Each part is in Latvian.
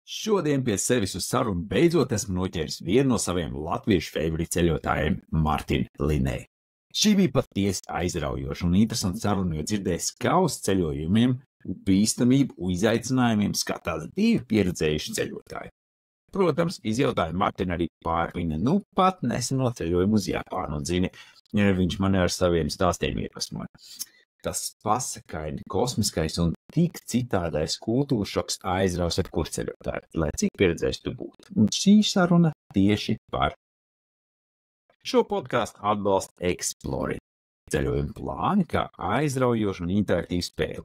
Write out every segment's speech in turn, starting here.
Šodien pie sevis uz sarunu beidzot esmu noķēris vienu no saviem latviešu favorītu ceļotājiem, Martinu Linēju. Šī bija patiesi aizraujoša un interesanta saruna, jo dzirdēs, kā uz ceļojumiem, bīstamību, izaicinājumiem skatās divi pieredzējuši ceļotāji. Protams, izjautāju Martinu arī pār viņa pat neseno ceļojumu uz Japānu un zini, viņš mani ar saviem stāstiem iedvesmoja. Tas pasakaini, kosmiskais un tik citādais kultūras šoks aizraus ar kurceļotāju, lai cik pieredzējis tu būtu. Un šī saruna tieši par šo podcastu atbalsta Explore. Ceļojuma plāni kā aizraujoša un interaktīva spēle.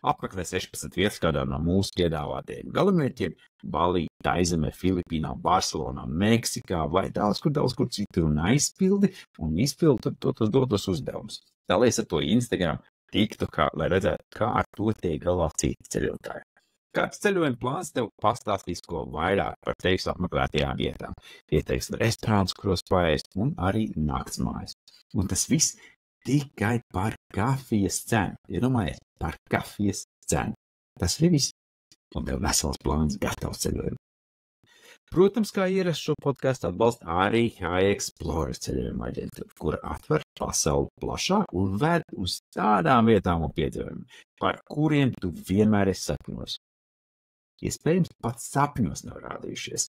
Apmeklē 16 vietas kādā no mūsu piedāvātajiem galamērķiem - Balī, Taizemē, Filipīnā, Barcelonā, Meksikā vai daudz kur citur un aizpildi un izpildi tos dotos uzdevumus. Dalies ar to Instagram, TikTokā, lai redzētu, kā ar to tiek galā citi ceļotāji. Kāds ceļojuma plāns tev pastāstīs ko vairāk par tevis apmeklētajām vietām, ieteiks restorāns, kuros paēst un arī naktsmājas. Un tas viss tikai par kafijas cenu. Iedomājies, par kafijas cenu. Tas ir viss. Un tev vesels plāns gatavs ceļojumam. Protams, kā ierasts šo podcastu atbalsta arī High Explorer ceļojuma aģentūra, kura atver pasauli plašāk un ved uz tādām vietām un piedzīvojumiem, par kuriem tu vienmēr esi sapņos. Iespējams, pat sapņos nav rādījušies.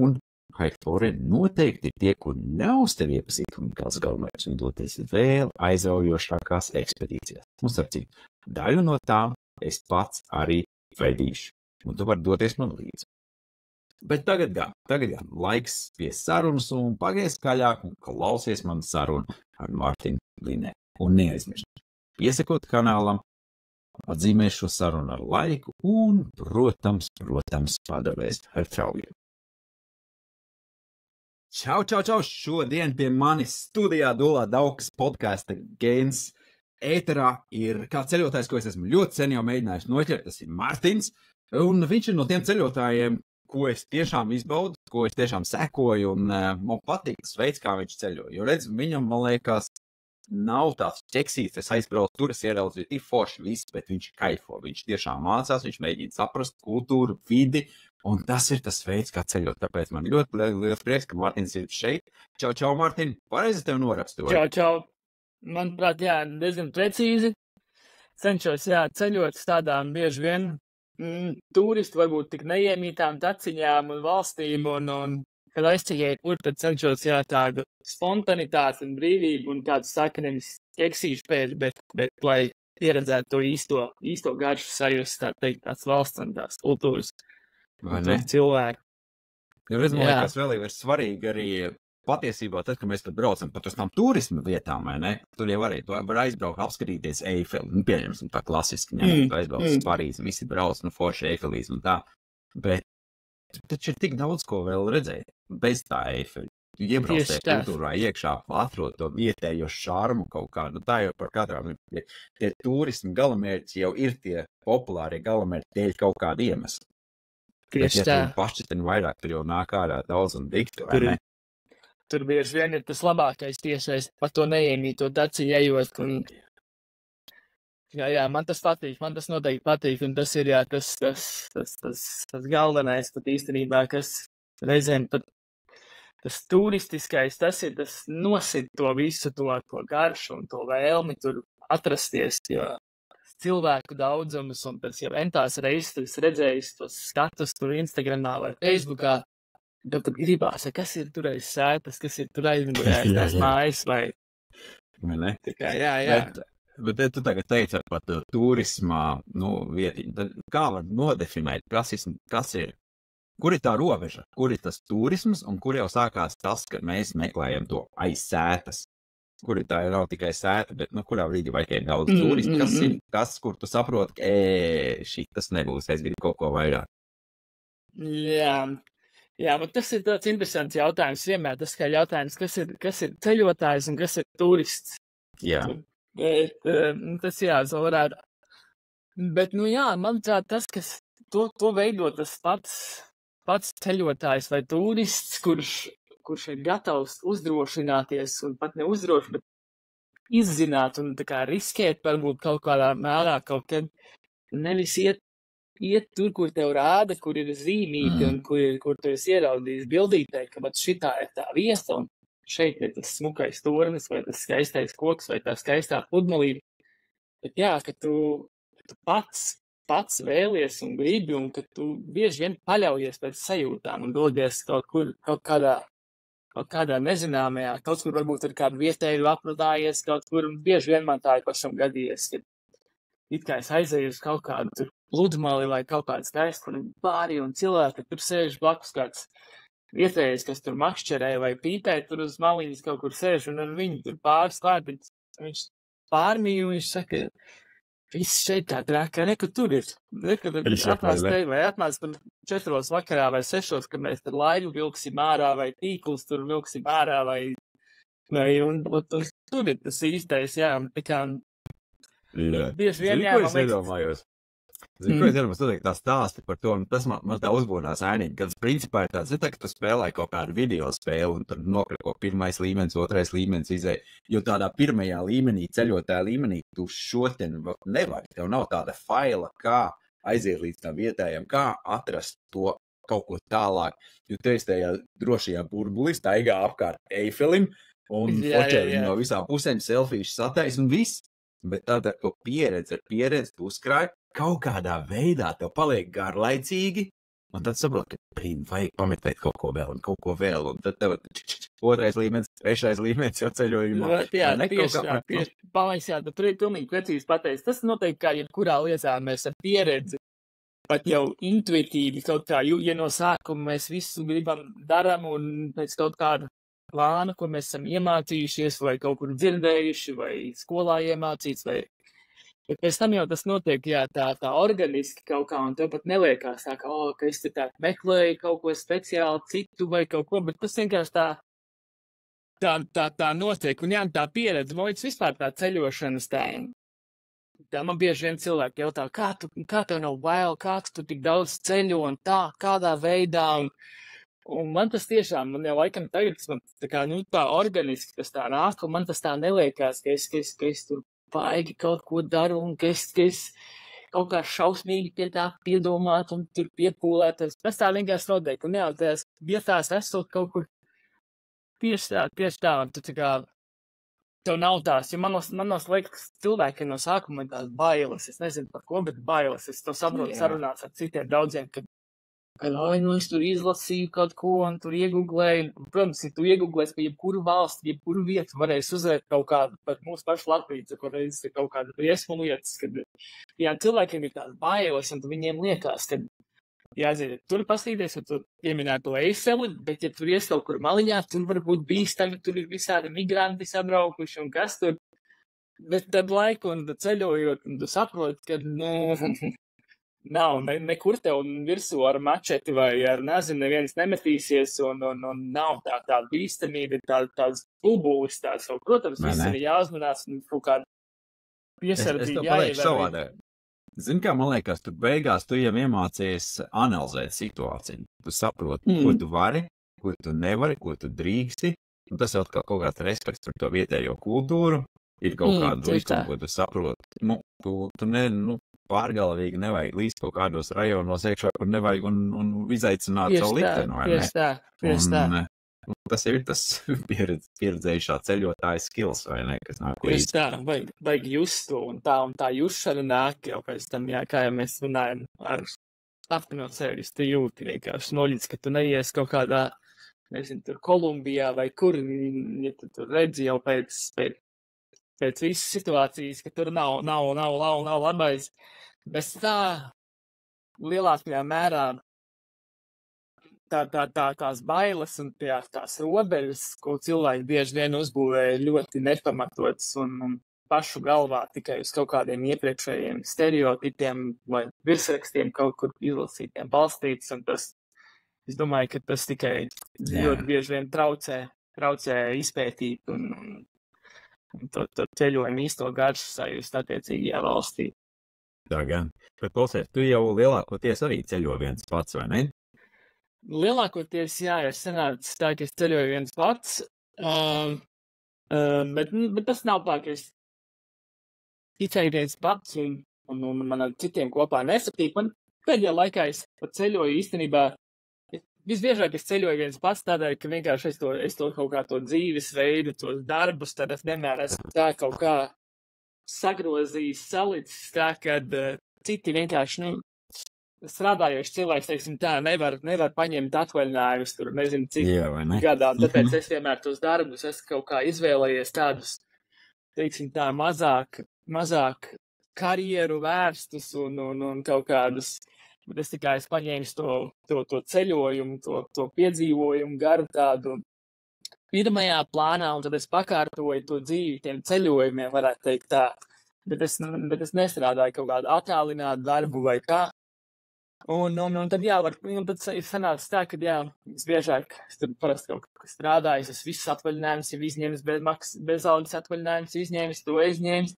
Un High Explorer noteikti ir tie, kur nav uz tevi iepazīti un kāds galvenais un doties vēl aizraujošākās ekspedīcijās. Un starp citu, daļu no tām es pats arī veidīšu, un tu vari doties man līdzi. Bet tagad gan, laiks pie sarunas un pagaist skaļāk un klausies manu sarunu ar Martinu Linēju. Un neaizmirst, piesakot kanālam, atzīmēs šo sarunu ar laiku un, protams, padalēs ar traujiem. Čau! Šodien pie manis studijā Dulā Daukas podkasta Gains ēterā ir kāds ceļotājs, ko es esmu ļoti sen jau mēģinājis noķert, tas ir Martins, un viņš ir no tiem ceļotājiem, ko es tiešām izbaudu, ko es tiešām sekoju, un man patīk tas veids, kā viņš ceļo. Jo redz, viņam, man liekas, nav tāds ķeksīts, es aizbraucu tur, es ieraudzīju, ir forši viss, bet viņš kaifo. Viņš tiešām mācās, viņš mēģina saprast kultūru, vidi, un tas ir tas veids, kā ceļot. Tāpēc man ļoti liels prieks, ka Martins ir šeit. Čau, Martin, pareizi tev norakstoju. Čau. Manuprāt, jā, diezgan precīzi. Cenšos, ceļot uz tādām bieži vien turistu varbūt tik neiemītām taciņām un valstīm, un kad aizceļēju, kur tad cenšos, tādu spontanitāti un brīvību un kādu saknevis ķeksīšu pēc, bet lai pieredzētu to īsto garšu sajust, tā teikt, tās valsts un tās kultūras. Vai ne? Cilvēki. Jo redz, man liekas, vēl ir svarīgi arī patiesībā, tad, kad mēs pat braucam pat uz tām turisma vietām, vai ne? Tur jau arī var aizbraukt, apskatīties Eifeli, pieņemsim tā klasiski, aizbraukt uz Parīzi, visi brauc, forši Eifelīs un tā, bet taču ir tik daudz, ko vēl redzēt, bez tā Eifeli. Tu iebrauc tajā kultūrā iekšā, atrod to vietējo šarmu kaut kādu, tā jau par katrām, tie turisma galamērķi jau ir tie populārie galamērķi dēļ kaut kādu iemeslu. Bet, ja tu pašķitini vairāk, tur jau nāk ārā daudz un diktu, vai ne? Tur bieži vien ir tas labākais tiešais, par to neiemīto daciņu ejot. Jā, man tas patīk, man tas noteikti patīk, un tas ir, tas galvenais, pat īstenībā, kas reizēm pat tas turistiskais, tas nosit to visu to garšu un to vēlmi tur atrasties, jo cilvēku daudzums, un tas jau entās reizes redzējis tos skatus tur Instagramā vai Facebookā, tad gribās, kas ir tur aiz sētas, kas ir tur aizmugurē, tās mājas vai ne? Tikai, jā. Bet tu tagad teici par turismā, vietiņu, tad kā var nodefinēt, kas ir, kur ir tā robeža, kur ir tas turisms un kur jau sākās tas, ka mēs meklējam to aiz sētas, kur ir tā nav tikai sēta, bet kurā brīdī vajag ir daudz turistu, kas ir tas, kur tu saproti, ka šitas nebūs, es gribu kaut ko vairāk. Jā, bet tas ir tāds interesants jautājums vienmēr, tas kā jautājums, kas ir ceļotājs un kas ir turists. Jā. Bet, tas varētu. Bet, manuprāt, tas, kas to veido tas pats ceļotājs vai turists, kurš ir gatavs uzdrošināties un pat neuzdrošināt, bet izzināt un tā kā riskēt varbūt kaut kādā mērā kaut kad nevis iet iet tur, kur tev rāda, kur ir zīmīti un kur tu esi ieraudījis bildītē, ka vat šitā ir tā vieta un šeit ir tas smukais tornis vai tas skaistais koks vai tā skaistā pludmalība. Bet jā, ka tu pats vēlies un gribi un ka tu bieži vien paļaujies pēc sajūtām un dodies kaut kādā nezināmajā, kaut kur varbūt ar kādu vietēju aprunājies, kaut kur un bieži vien man tā ir pašam gadījies, ka it kā es aizēju uz kaut kādu tur pludmali vai kaut kādu skaistu pāri un cilvēki, tur sēž blakus kāds vietējais, kas tur makšķerē vai pīpē, tur uz maliņas kaut kur sēž un ar viņu tur pāris klāt, bet viņš pārmīja un viņš saka, viss šeit tā trākā, nekur tur ir. Nekur atnāc te vai atnāc tur 4 vakarā vai 6, kad mēs tur laivu vilksim ārā vai tīklus tur vilksim ārā un tur ir tas īstais, jā, un tikā bieži vien, jā, man liekas. Zinu, ko es iedomājos, tā stāsti par to, un tas man tā uzbūnās ēnīgi, kad principā ir tāds, ka tu spēlēji kaut kādu video spēli, un tur nokriko 1. līmenis, 2. līmenis izēja, jo tādā 1. līmenī, ceļotāja līmenī, tu šodien nevari, tev nav tāda faila, kā aiziet līdz tam vietējiem, kā atrast to kaut ko tālāk, jo tu esi tajā drošajā burbulī, staigā apkārt Eifelim, un fočē viņu no visām pusēm, selfīšas satais un viss, bet tāda pieredze tu uzkrāji, kaut kādā veidā tev paliek garlaicīgi, un tad saprot, ka vajag pametēt kaut ko vēl, un tad tev 2. līmenis, 3. līmenis jau ceļojumā. Jā, tieši, tur ir pilnīgi precīzi pateicis. Tas noteikti kā jebkurā lietā mēs ar pieredzi, pat jau intuitīvi kaut kā, ja no sākuma mēs visu gribam daram un pēc kaut kāda plāna, ko mēs esam iemācījušies vai kaut kur dzirdējuši vai skolā iemācīts vai. Bet pēc tam jau tas notiek, jā, tā organiski kaut kā, un tev pat neliekās tā, ka es te tā meklēju kaut ko speciāli citu vai kaut ko, bet tas vienkārši tā notiek. Un jā, tā pieredze, mojas vispār tā ceļošanas tā man bieži vien cilvēki jautā, kā tev nav bail, kā tu tik daudz ceļo un tā, kādā veidā, un man tas tiešām, man jau laikam tagad, man tā organiski tas tā nāk, un man tas tā neliekās, ka es tur paigi kaut ko daru, un ka es kaut kā šausmīgi pie tā piedomāt un tur piepūlēt. Tas tā vienkārši notiek. Un jā, tajās vietās esot kaut kur tieši tā, un tu tā kā tev nav tās, jo manos liekas, cilvēki no sākuma ir tās bailes. Es nezinu par ko, bet bailes. Es to saprotu sarunās ar citiem daudziem, ka es tur izlasīju kaut ko un tur iegooglēju. Protams, ja tu iegooglēsi par jebkuru valsti, jebkuru vietu, varēsi uzvērt kaut kādu, par mūsu pašu Latviju, kur reiz ir kaut kāda briesmu lietas, kad jā, cilvēkiem ir tās bailes, un viņiem liekas, ka jāaiziet, tur pastīties, un tur pieminēt to Eifeli, bet ja tur ies kaut kur maliņā, tur varbūt bīstami, tur ir visādi migranti sabraukuši, un kas tur, bet tad laiku un ceļojot, un tu saproti, ka, nav, nekur tev virsū ar mačeti vai ar nezinu, neviens nemetīsies un nav tā bīstamība, tāds bubulis tās. Protams, viss ir jāuzmanās un kaut kāda piesardzīgi jāievēr. Zini, kā man liekas, tu beigās tu jau iemācies analizēt situāciju. Tu saproti, ko tu vari, ko tu nevari, ko tu drīksti. Un tas jau kaut kāds respekts par to vietējo kultūru. Ir kaut kāda likuma, ko tu saproti. Tu pārgalvīgi nevajag līdz kaut kādos rajonos iekšā, kur nevajag un izaicināt savu likteni, vai ne? Tieši tā. Tas ir tas pieredzējušā ceļotāja skills, vai ne, kas nāk līdz. Tieši tā, vajag just to, un tā jušana nāk jau pēc tam, jā, kā jau mēs runājam, ar aptinot sevi, tu jūti vienkārši noļīdz, ka tu neies kaut kādā, nezinu, tur Kolumbijā vai kur, ja tu tur redzi jau pēc visas situācijas, ka tur nav labais, bet tā lielākajā mērā tās bailes un tās robežas, ko cilvēki bieži vien uzbūvēja ļoti nepamatotas un pašu galvā tikai uz kaut kādiem iepriekšējiem stereotipiem vai virsrakstiem kaut kur izlasītiem balstīts, un tas, es domāju, ka tas tikai ļoti bieži vien traucē izpētīt un to ceļojumu īsto garšu sajust attiecīgajā valstī. Tā gan. Bet, klausies, tu jau lielākoties arī ceļo viens pats, vai ne? Lielākoties, jā, ir sanācis tā, ka es ceļoju viens pats, bet tas nav tā, ka es tikai viens pats un man ar citiem kopā nesatīk. pēdējā laikā es pat ceļoju īstenībā. Visbiežāk es ceļoju viens pats tādēļ, ka vienkārši es to kaut kā to dzīvesveidu, tos darbus, tad es vienmēr esmu tā kaut kā sagrozījis, salicis tā, kad citi vienkārši, strādājoši cilvēks, teiksim tā, nevar paņemt atvaļinājumus tur, nezinu, cik gadā. Tāpēc es vienmēr tos darbus esmu kaut kā izvēlējies tādus, teiksim tā, mazāk karjeru vērstus un kaut kādus. Bet es tikai paņēmu to ceļojumu, to piedzīvojumu garu tādu pirmajā plānā, un tad es pakārtoju to dzīvi tiem ceļojumiem, varētu teikt tā. Bet es nestrādāju kaut kādu attālinātu darbu vai kā. Un tad tad sanāca tā, ka visbiežāk es tur parasti kaut kā strādāju, es visus atvaļinājumus jau izņēmis, bez algas atvaļinājumus izņēmis, to izņēmis.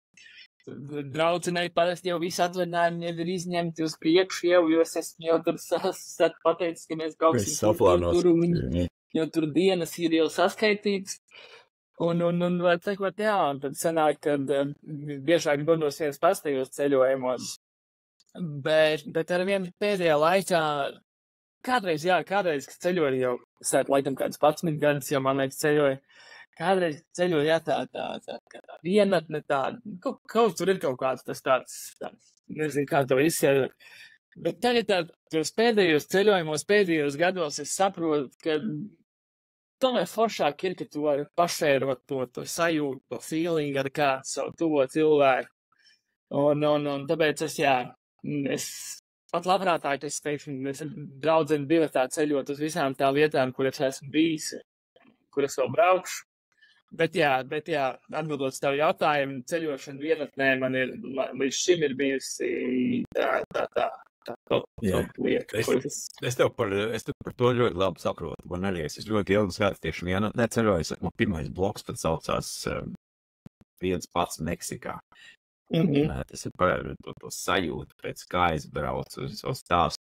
Draudzenei parasti jau visi atvaļinājumi jau ir izņemti uz priekšu jau, jo es esmu jau tur pateicis, ka mēs brauksim tur, jo tur dienas ir jau saskaitītas. Un var teikt, un tad sanāk, kad biežāk dodos viens pats tajos ceļojumos. Bet ar vienu pēdējā laikā, kādreiz, kad ceļoju jau, es laikam kāds 11 gadus jau, man liekas, ceļoju. Kādreiz ceļoju, tā vienatne tāda, kaut tur ir kaut kāds tas tāds, nezinu, kā to izsēdot. Bet tagad tos pēdējos ceļojumos, pēdējos gados es saprotu, ka tomēr foršāk ir, ka tu vari pašērot to sajūtu, to feeling ar kādu savu tuvo cilvēku. Un tāpēc es pat labprātāk, es teikšu, es draudzeni divatā ceļot uz visām tām vietām, kur es esmu bijis, kur es vēl braukšu. Bet atbildot tavu jautājumu, ceļošana vienatnē man ir, līdz šim ir bijusi tā lieta. Es tev par to ļoti labi saprotu. Man arī es ļoti ilgi skatu tieši vienatnē ceļoju. Man pirmais bloks pat saucās viens pats Meksikā. Tas ir par to sajūtu, pēc kā es braucu uz tās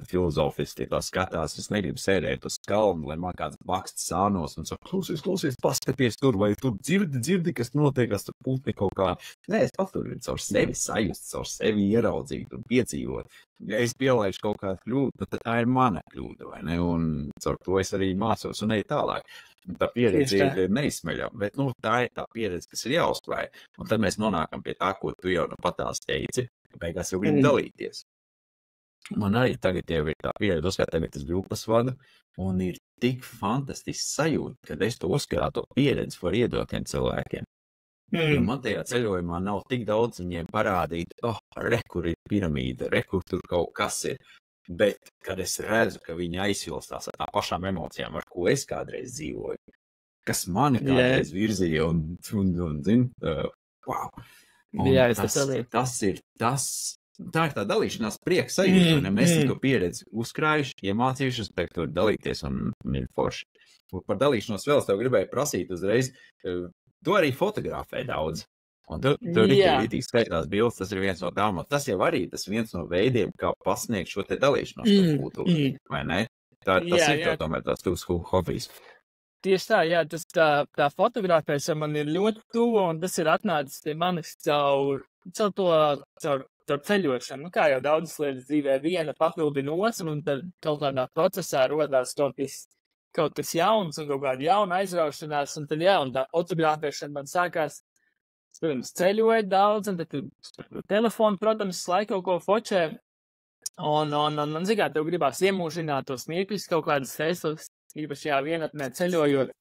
filozofiski skatās. Es negribu sēdēt uz kalnu, lai man kāds baksts sānos un saka, klausies, paskaties tur, vai tur dzirdi, kas notiekās, tur pultni kaut kā. Nē, es pat tur caur sevi sajust, caur sevi ieraudzīt un piedzīvot. Ja es pielaišu kaut kādu kļūdu, tad tā ir mana kļūda, vai ne? Un caur to es arī mācos un eju tālāk. Tā pieredze ir neizsmeļama, bet tā ir tā pieredze, kas ir jāuzklāj. Un tad mēs nonākam pie tā, ko tu jau patās teici, ka beigās jau gribi dalīties. Man arī tagad jau ir tā pieredze, ka tagad es grupas vadu, un ir tik fantastisks sajūta, kad es to uzskatu pieredzi var iedot tiem cilvēkiem. Jo man tajā ceļojumā nav tik daudz viņiem parādīt, kur ir piramīda, kur tur kaut kas ir. Bet, kad es redzu, ka viņi aizvilstās ar tām pašām emocijām, ar ko es kādreiz dzīvoju, kas mani kādreiz virzīja un zin, wow. Un tā ir tā dalīšanās prieks sajūta, un mēs to pieredzi uzkrājuši, iemācījušies, bet tur dalīties un ir forši. Un par dalīšanos vēl es tev gribēju prasīt uzreiz, tu arī fotografē daudz. Un tur rītīgi skaitās bildes, tas ir viens no tām, tas jau arī tas viens no veidiem, kā pasniegt šo te dalīšanos kultūru, vai ne? Tas ir tomēr tās tuvs hobijs. Tieši tā, tā fotografēšana man ir ļoti tuva, un tas ir atnācis pie manis caur ceļošanu. Kā jau daudzas lietas dzīvē, viena papildina otru, un tad kaut kādā procesā rodās kaut kas jauns un kaut kāda jauna aizraušanās, un tad un tā fotografēšana man sākās. Es, protams, ceļoju daudz, un tad telefonu, protams, laiku kaut ko fočē, un man zināmā tev gribās iemūžināt tos mirkļus kaut kādas festivas, īpaši vienatnē ceļojot.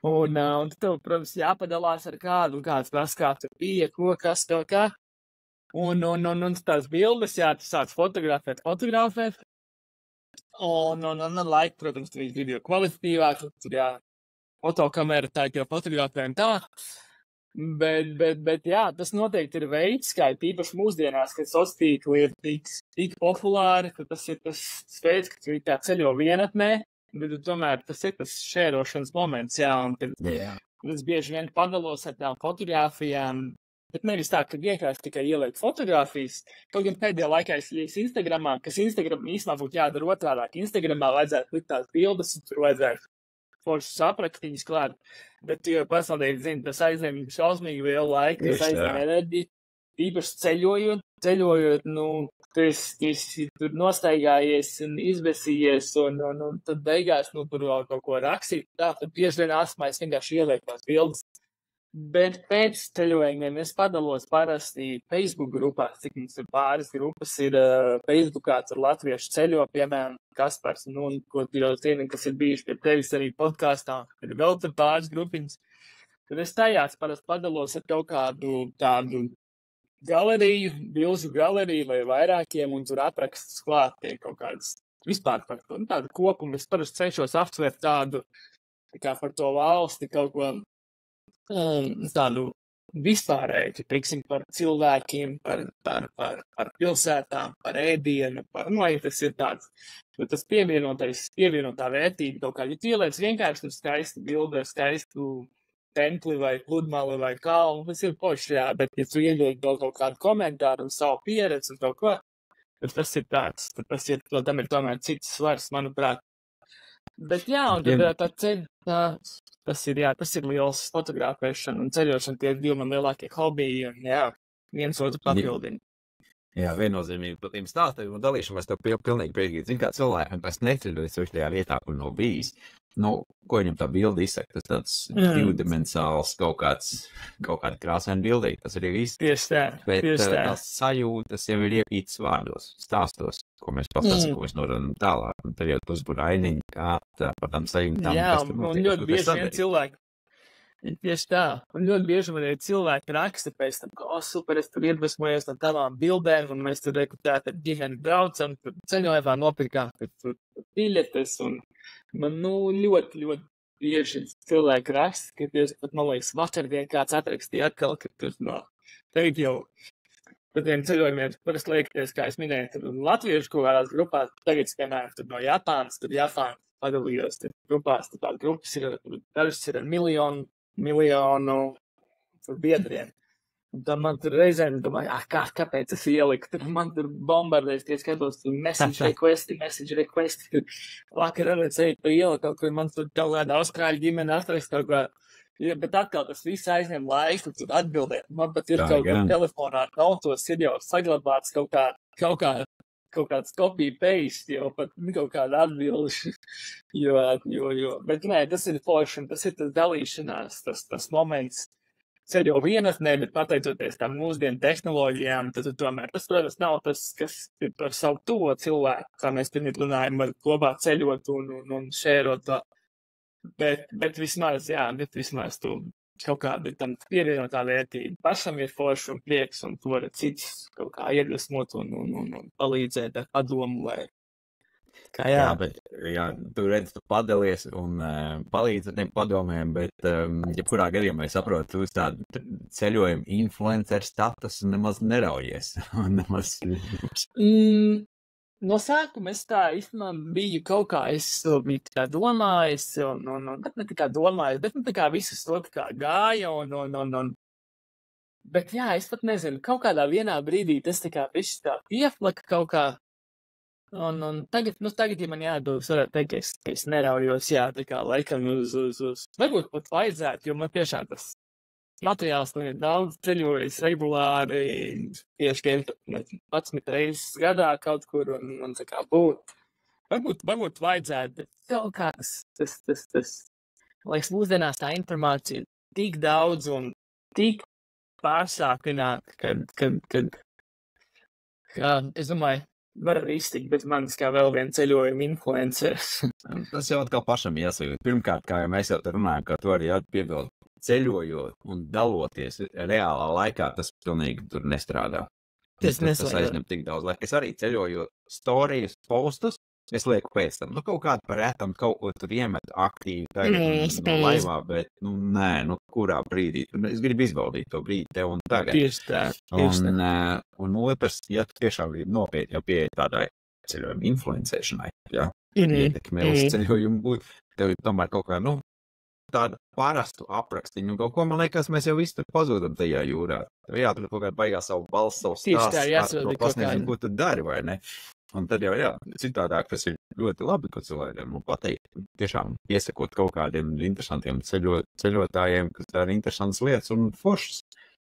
Un tev, protams, jāpadalās ar kādu, un kāds prasa, kā tur bija, kas tev kā. Un tās bildes, tu sāc fotografēt. Un laika, protams, tur ir video kvalitatīvāk, tur fotokamera tā, jau fotografē un tā. Bet tas noteikti ir veids, kā tīpaši mūsdienās, kad sociālā tīkli ir tik populāri, ka tas ir tas veids, ka tu tā ceļo vienatnē, bet tomēr tas ir tas šērošanas moments, un es bieži vien padalos ar tām fotogrāfijām, bet nevis tā, ka vienkārši tikai ieliek fotogrāfijas. Kaut gan pēdējā laikā es lieku Instagramā, kas Instagram īstenībā būtu jādara otrādāk. Instagramā vajadzētu likt tās bildes, un tur vajadzētu foršas aprakstiņas klāt, bet tu jau pasaulē zini, tas aizņem šausmīgi vēl laika, tas aizņem enerģiju. īpaši ceļojot, tu esi tur nostaigājies un izbesījies, un tad beigās, tur vēl kaut ko rakstīt, tad bieži vien asmais vienkārši ieliek tās bildes. Bet pēc ceļojumiem es padalos parasti Facebook grupās, cik mums ir pāris grupas, ir Facebookā, tur latviešu ceļo, piemēram, Kaspars, ko tu jau zini, kas ir bijuši pie tevis arī podkāstā, ir vēl tur pāris grupiņas. Tad es tajās parasti padalos ar kaut kādu tādu galeriju, bilžu galeriju vai vairākiem, un tur aprakstus klāt tiek kaut kādas vispār par to, tādu kopumu. Es parasti cenšos aptvert tādu, kā par to valsti kaut ko tādu vispārēju, teiksim, par cilvēkiem, par pilsētām, par ēdienu, ja tas ir tāds, tas pievienotā vērtība kaut kā, ja tu ieliec vienkārši tur skaistu bildi, skaistu templi vai pludmali vai kalnu, tas ir poši, jā, bet ja tu ieliec vēl kaut kādu komentāru un savu pieredzi un kaut ko, tad tas ir tāds, tam ir tomēr cits svars, manuprāt. Bet jā, un tad tā ceļa, tas ir liels fotografēšana un ceļošana, tie ir divi man lielākie hobiji, un jā, viens otru papildina. Jā, viennozīmīgi par tiem stāstiem un dalīšanu es tev pilnīgi piekrītu. Zini, kā cilvēkam, kas neceļojas tajā vietā, kur nav bijis, ko viņam tā bilde izsaka, tas tāds divdimensāls kaut kāda krāsaina bildīga, tas arī viss. Tieši tā. Bet tās sajūtas jau ir iepītas vārdos, stāstos, ko mēs pastāstam, ko mēs norādām tālāk, un tad jau tas būtu ainiņi, kā tā par tām sajūtām. Jā, un ļoti bieži vien cilvēki. Tieši tā, un ļoti bieži man ir cilvēki raksta pēc tam, ka, super, es tur iedvesmojos no tavām bildēm, un mēs tur rekrutēt ar ģimeni braucam, tur ceļojumā nopirkām, tur biļetes, un man, ļoti, ļoti bieži cilvēki raksta, ka tieši pat, man liekas, vakardien kāds atrakstīja atkal, ka tur teikt jau, par tiem ceļojumiem, parasti liekties, kā es minēju, tur latviešu kaut kādās grupās, tagad, piemēram, tur no Japānas, tur Japāna padalījos, tur grupās, tur tādas grupas ir, dažas ir ar miljonu biedriem. Un tad man tur reizēm domāju, kāpēc es ieliku? Tur man tur bombardēs, tie skatos, tur message request. Vakar redzēju, tu ieliku kaut kur, man tur kaut kāda austrāļu ģimene atrast kaut kā. Ja, bet atkal tas viss aizņem laiku, tur atbildēt. Man pat ir kaut kā telefonā ar autos, ir jau saglabāts kaut kāds copy-paste, jau pat kaut kāda atbildi, bet nē, tas ir forši, tas ir tas dalīšanās, tas moments ceļo vienatnē, bet pateicoties tam mūsdienu tehnoloģijām, tad tomēr tas, protams, nav tas, kas ir par savu to cilvēku, kā mēs pirmīt runājam, var kopā ceļot un šērot to, bet vismaz tu kaut kāda tam pievienotā vērtība. Pašam ir forši un prieks, un to var cits kaut kā iedvesmot un palīdzēt ar padomu, vai kā jā. Jā, tu redzi, tu padalies un palīdzi ar tiem padomiem, bet jebkurā gadījumā es saprotu, tu uz tādu ceļojumu influenceru status nemaz neraujies. No sākuma es tā īstenībā biju kaut kā, es biju tā domājis, bet ne tā kā domājis, bet tā kā visas to tā kā gāja, bet jā, es pat nezinu, kaut kādā vienā brīdī tas tā kā viss tā pieflaka kaut kā, un tagad, ja man jādod, es varētu teikt, ka es neraujos, jā, tā kā laikam uz, varbūt pat vajadzētu, jo man tiešām tas materiāls ir daudz ceļojis regulāri, tieši 11 reizes gadā kaut kur, un tā kā varbūt vajadzētu, bet kaut kā tas, liekas, mūsdienās tā informācija ir tik daudz un tik pārsākināta, kad es domāju, var arī iztikt, bet manis kā vēl viena ceļojuma influenceris. Tas jau atkal pašam jāsaka. Pirmkārt, kā jau mēs jau te runājam, ka tu arī piebildi, ceļojot un daloties reālā laikā, tas pilnīgi tur nestrādā. Tas aizņem tik daudz laika. Es arī ceļojot storijas, postus, es lieku pēc tam. Kaut kādu par retam kaut ko tur iemet aktīvi tagad laivā, bet, kurā brīdī. Es gribu izbaudīt to brīdi tev un tagad. Tieši tā. Un otrs, ja tu tiešām gribi nopietni jau pieeja tādai ceļojuma influencēšanai, jā, ietekmē uz ceļojumu būt, tev ir tomēr kaut kā, tādu parastu aprakstiņu, kaut ko, man liekas, mēs jau visi tur pazūdam tajā jūrā. Tev jātur kaut kādā baigā savu balsu, savu stāstu, pasniedz, ko tu dari, vai ne? Un tad jau, citādāk tas ir ļoti labi, ko cilvēkiem pateikt. Tiešām iesakot kaut kādiem interesantiem ceļotājiem, kas dara interesantas lietas un foršas.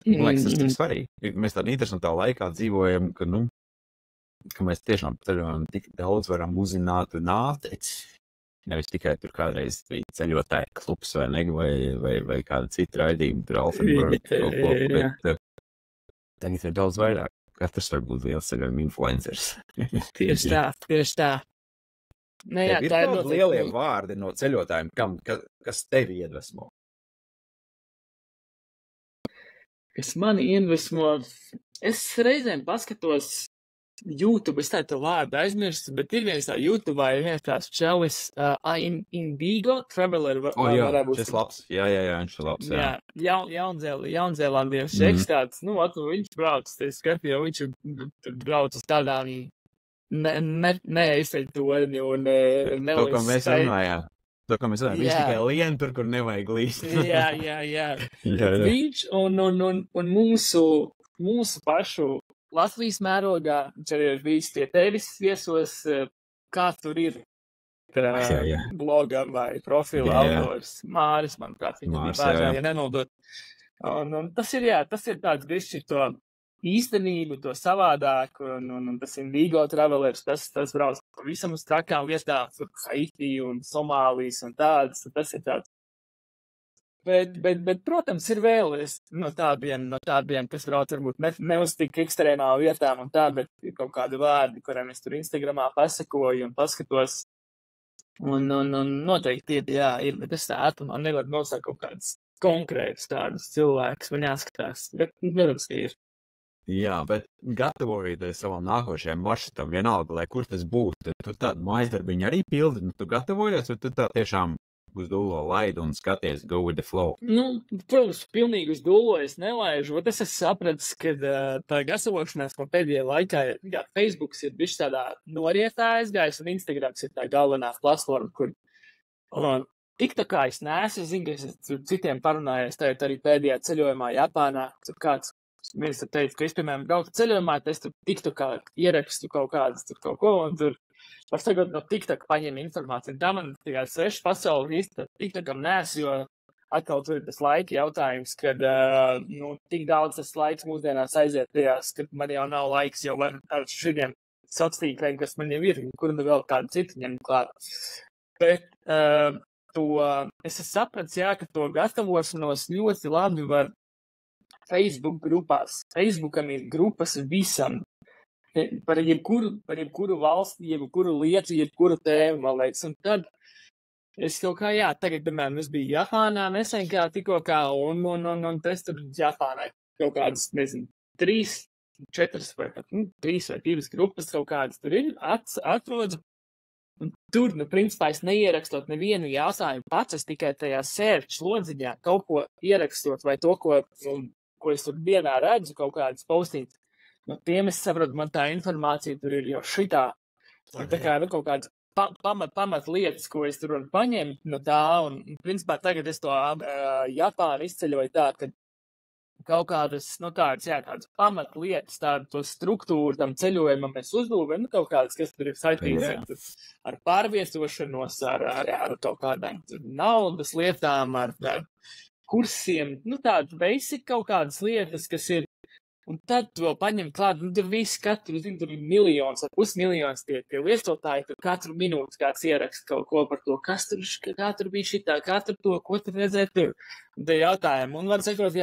Man liekas, tas ir svarīgi. Mēs tādā interesantā laikā dzīvojam, ka mēs tiešām ceļojam tik daudz varam uzzināt un nātec. Nevis tikai tur kādreiz bija ceļotāji klubs vai kāda cita raidījuma, tur Alfenburg kaut ko, bet tagad ir daudz vairāk. Katrs var būt liels ceļojuma influencers. Tieši tā. Ne, jā, ir tā ir tādi lielie vārdi no ceļotājiem, kas tevi iedvesmo. Kas mani iedvesmo, es reizēm paskatos YouTube, es tādu vārdu aizmirstu, bet ir viens tā YouTube, ir viens tās čalis, Indigo Traveler. Šis labs, jā, viņš ir labs, jā. Jaunzēlandiešu ekstāts, viņš brauc, es skatīju, viņš tur brauc uz tādām neizceļtoņi un to, ko mēs runājām. Viņš tikai lien tur, kur nevajag līst. jā. Viņš un mūsu pašu Latvijas mērogā, viņš arī ir bijis pie tevis viesos, kā tur ir bloga vai profila autors. Māris, manuprāt, viņa bija bāžā, ja nenodot. Un tas ir tāds bišķi to īstenību, to savādāk, un tas Indigo Travelers, tas brauc pavisam uz trakām vietām, tur Haiti un Somālijas un tādas, tas ir tāds. Bet, protams, ir vēl no tādiem, kas brauc varbūt ne uz tik ekstrēmā vietām un tā, bet ir kaut kādi vārdi, kuriem es tur Instagramā pasakoju un paskatos. Un noteikti ir, bet es tādu, man nevar nosaukt kaut kādas konkrētas tādas cilvēkus, man jāskatās, bet protams, ka ir. Jā, bet gatavojoties savam nākošajam maršrutam, vienalga, lai kur tas būtu, tu tādu mājasdarbiņu arī pildi, tu gatavojies, vai tu tā tiešām uz dūlo laidu un skaties go with the flow? Protams, pilnīgi uz dūlo es nelaižu, bet es esmu sapratis, ka tā gatavošanās man pēdējā laikā, Facebooks ir bišķi tādā norietā aizgājis, un Instagrams ir tā galvenā platforma, kur TikTokā es neesmu, es zinu, ka es citiem parunājos, tagad arī pēdējā ceļojumā Japānā, tur kāds viens teica, ka es, piemēram, braucu ceļojumā, tad es tur TikTokā ierakstu kaut kādas tur kaut ko, un tur var tagad no TikToka paņem informāciju. Tā man tikai sveša pasauli īsti TikTokam nesu, jo atkal tur ir tas laika jautājums, kad tik daudz tas laiks mūsdienās aiziet tajās, kad man jau nav laiks jau ar šitiem sociālīkliem, kas man jau ir, kur nu vēl kādu citu ņem klāt. Bet es esmu sapratis, ka to gatavošanos ļoti labi var Facebook grupās. Facebookam ir grupas visam. Par jebkuru valsti, jebkuru lietu, jebkuru tēmu, man liekas. Un tad es kaut kā, tagad, piemēram, es biju Japānā nesen kā tikko kā, un es tur Japānā kaut kādas, nezinu, 3, 4 vai pat 3 vai 2 grupas kaut kādas tur ir, atrodu. Un tur, principā, es neierakstot nevienu jautājumu pats, es tikai tajā search lodziņā kaut ko ierakstot vai to, ko es tur dienā redzu, kaut kādas postītas. No tiem es saprotu, man tā informācija tur ir jau šitā. Tā kā kaut kādas pamat lietas, ko es tur varu paņemt no tā. Un principā tagad es to Japānu izceļoju tā, ka kaut kādas, tādas pamat lietas, tādu struktūru tam ceļojumam mēs uzbūvējam, kaut kādas, kas tur ir saistīts ar pārvietošanos, ar kaut kādām naudas lietām, ar kursiem, tādas basic kaut kādas lietas, kas ir, un tad tu vēl paņem klāt, tur visi katru, tur ir miljons, ar pusmiljons tie lietotāji, tur katru minūti kāds ieraksta kaut ko par to, kā tur bija šitā, kā tur to, ko tur redzēt tur, un te jautājumi, un var sakot,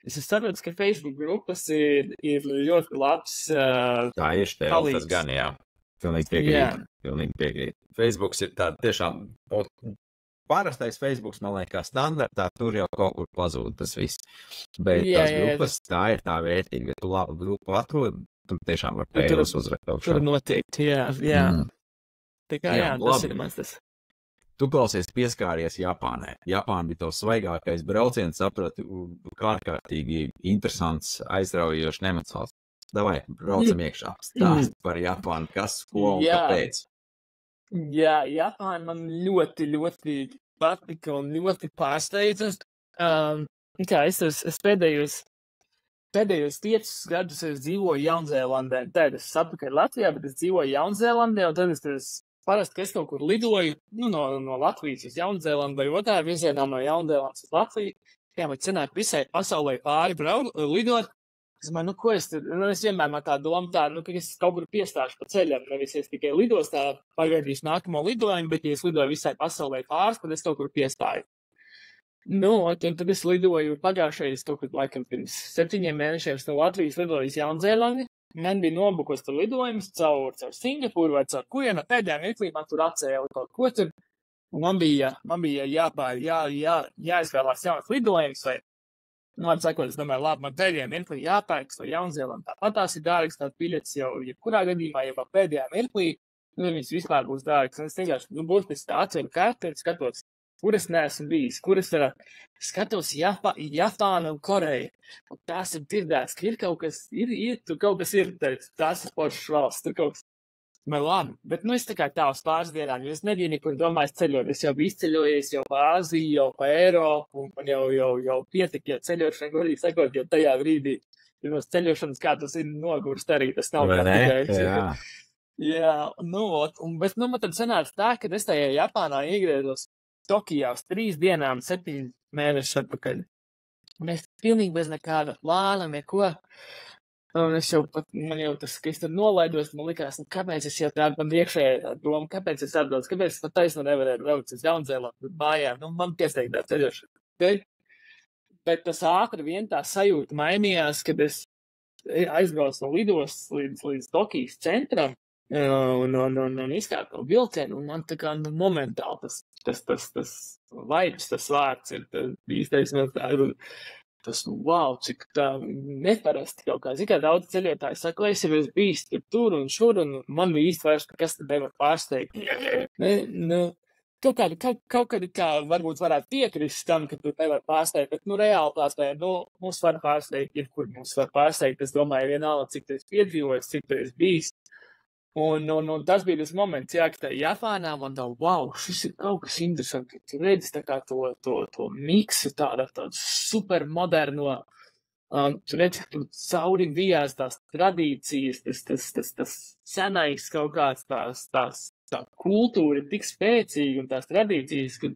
es saprotu, ka Facebook grupas ir ļoti labs tā ir tas gan, jā. Pilnīgi piekrīt. Facebooks ir tāda tiešām parastais Facebooks, man liekas, standartā, tur jau kaut kur pazūd tas viss. Bet tās grupas, tā ir tā vērtīga. Tu labu grupu atrod, tur tiešām var pēles uzrekt augšā. Tur noteikti, jā. Tā kā, tas ir mans tas. Tu klausies pieskāries Japānai. Japāna bija tavs svaigākais brauciens, saprati, kārtīgi interesants, aizraujošs, nemacāls. Davai, braucam iekšā. Stāst par Japānu, kas, ko un kāpēc. Jā, Japāna man ļoti, ļoti patika un ļoti pārsteidza. Es pēdējos 5 gadus es dzīvoju Jaunzēlandē. Tad es sapratu, ka ir Latvijā, bet es dzīvoju Jaunzēlandē, un tad es parasti, ka es kaut kur lidoju no Latvijas uz Jaunzēlandu vai otrā virzienā no Jaunzēlandes uz Latviju. jā, vai cenāk visai pasaulē pāri lidot. Es domāju, ko es vienmēr man tā doma ka es kaut kur piestāšu pa ceļam, nevis es tikai lidostā pagaidīšu nākamo lidojumu, bet ja es lidoju visai pasaulē pāris, tad es kaut kur piestāju. Un tad es lidoju pagājušajā, kaut kur laikam pirms 7 mēnešiem no Latvijas lidoju uz Jaunzēlandi. Man bija nobukos tur lidojums caur Singapūru vai caur kurienu, pēdējā mirklī man tur atcēla kaut ko tur. Un man bija jāizvēlās jauns lidojums vai Vārds sakot, es domāju, labi, man pēdējā mirklī jāpērk to Jaunzēlandu. Tāpat tās ir dārgas, tās biļetes jau jebkurā gadījumā, jau pēdējā mirklī, viņas vispār būs dārgas. Un es vienkārši, būtiski atceru karti, skatos, kur es neesmu bijis, kur es skatos Japānu un Koreju. Un tās ir dzirdēts, ka ir kaut kas, tur kaut kas ir, tās ir foršas valsts, tur kaut kas. Man labi, bet es tā kā uz pāris dienām, jo es nebiju nekur domājis ceļot. Es jau biju izceļojies jau pa Āziju, jau pa Eiropu, un man jau pietika ceļošana, godīgi sakot, jo tajā brīdī, pirms ceļošanas, kā tas ir nogurst arī, tas nav kā tikai. Jā, bet man tad sanāca tā, ka es tajā Japānā iegriezos Tokijā uz 3 dienām, 7 mēnešus atpakaļ. Un es pilnīgi bez nekāda plāna, neko. Un man jau tas, ka es tur nolaidos, man likās, kāpēc es jau tādu man iekšējā doma, kāpēc es atbraucu, kāpēc es pat taisnu nevarēju braukt uz Jaunzēlandu mājām, man piesteigt tā ceļošana. Okay? Bet tas ātri vien tā sajūta mainījās, kad es aizbraucu no lidostas līdz Tokijas centram un izkāpu to vilcienu, un man tā kā momentāli tas vibes, tas vārds ir īstais man tā. Tas, wow, cik tā neparasti kaut kā. Zikā daudz ceļotāji saka, lai es jau esmu bijis tur un šur, un man bija īsti vairs, kas tad nevar pārsteigt. Kaut kādi kā varbūt varētu piekrist tam, ka tu nevar pārsteigt, bet, reāli tā, mums var pārsteigt, jebkur mums var pārsteigt. Es domāju, vienalga, cik tu esi piedzīvojis, cik tu esi bijis. Un tas bija tas moments, ka tā Japānā man tā, wow, šis ir kaut kas interesants, ka tu redzi tā kā to miksu tādu supermoderno, tu redzi, ka tu cauri bijās tās tradīcijas, tas senais kaut kāds tā kultūra ir tik spēcīga un tās tradīcijas, ka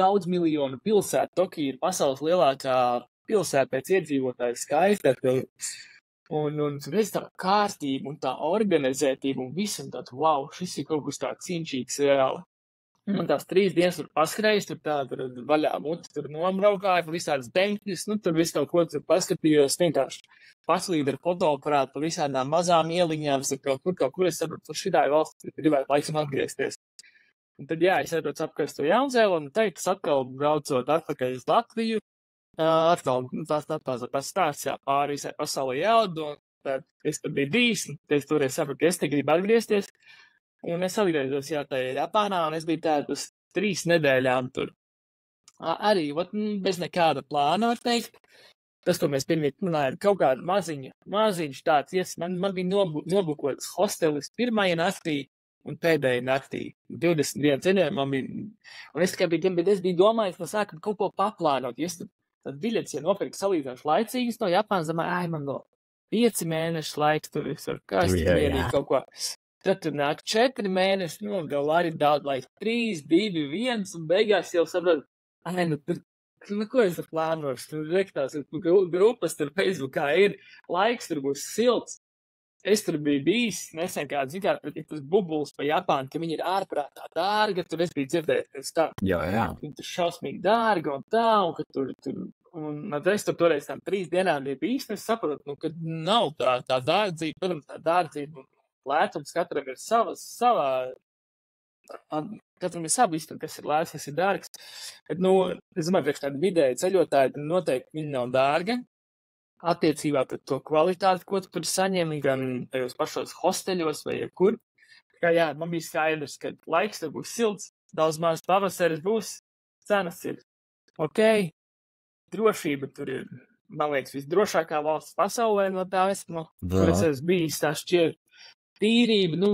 daudz miljonu pilsētu, Tokija ir pasaules lielākā pilsēta pēc iedzīvotāju skaita, Un tur redz tā kārtība un tā organizētība un viss, un tāds, wow, šis ir kaut kas tāds cīņšīgs reāli. Un tās 3 dienas tur paskrējis, tur vaļā muti, tur nomraukāja, visādas beņķis, tur viss kaut ko tur paskatījos, vienkārši paslīd ar fotoaparātu pa visādām mazām ieliņām, kaut kur es saprotu, tur šitā valsts gribētu laikam atgriezties. Un tad, es atrodas apkārt to Jaunzēlandu, un teikt, atkal braucot atpakaļ uz Latviju, atkal tās stāsts pāri visai pasaulē jālido, tad es tur biju bijis, es toreiz sapratu, ka es te gribu atgriezties, un es atgriezos tajā Japānā, un es biju uz 3 nedēļām tur. Arī, bez nekāda plāna, var teikt. Tas, ko mēs pirmīt runājam, kaut kāda maziņš tāds, man bija nobukots hostelis 1. naktī un pēdējā naktī. 21 ceļojumi man bija, un es biju domājis no sākuma kaut ko paplānot, tad biļetes, nopirkt salīdzinoši laicīgas no Japānas, domāju, man no 5 mēnešu laiks tur visur, kas tur vienīgi kaut ko. Tad tur nāk 4 mēneši, vēl arī daudz laiks, 3, 2, 1, un beigās jau sapratu, ko es tur plānošu, tur rektās, grupas tur Facebookā ir, laiks tur būs silts. Es tur biju bijis, nesen kāds zinātā, bet tas bubulis pa Japānu, ka viņi ir ārprātā dārga, tur es biju dzirdējis tā. Jā. Viņi tur šausmīgi dārga un tā, un ka tur, un es tur toreiz tām 3 dienām biju bijis, un es sapratu, ka nav tā dārdzība, protams, tā dārdzība un lētums katram ir katram ir sava izpratne, kas ir lēts, kas ir dārgs. Bet, es domāju, priekš tādu vidēju ceļotāju, noteikti viņi nav dārga. Attiecībā pret to kvalitāti, ko tu tur saņemi, gan tajos pašos hosteļos vai jebkur. Man bija skaidrs, ka laiks tur būs silts, daudz maz pavasaris būs, cenas ir ok, drošība tur ir, man liekas, visdrošākā valsts pasaulē no tā esmu, kur es esmu bijis, tā šķiet tīrība,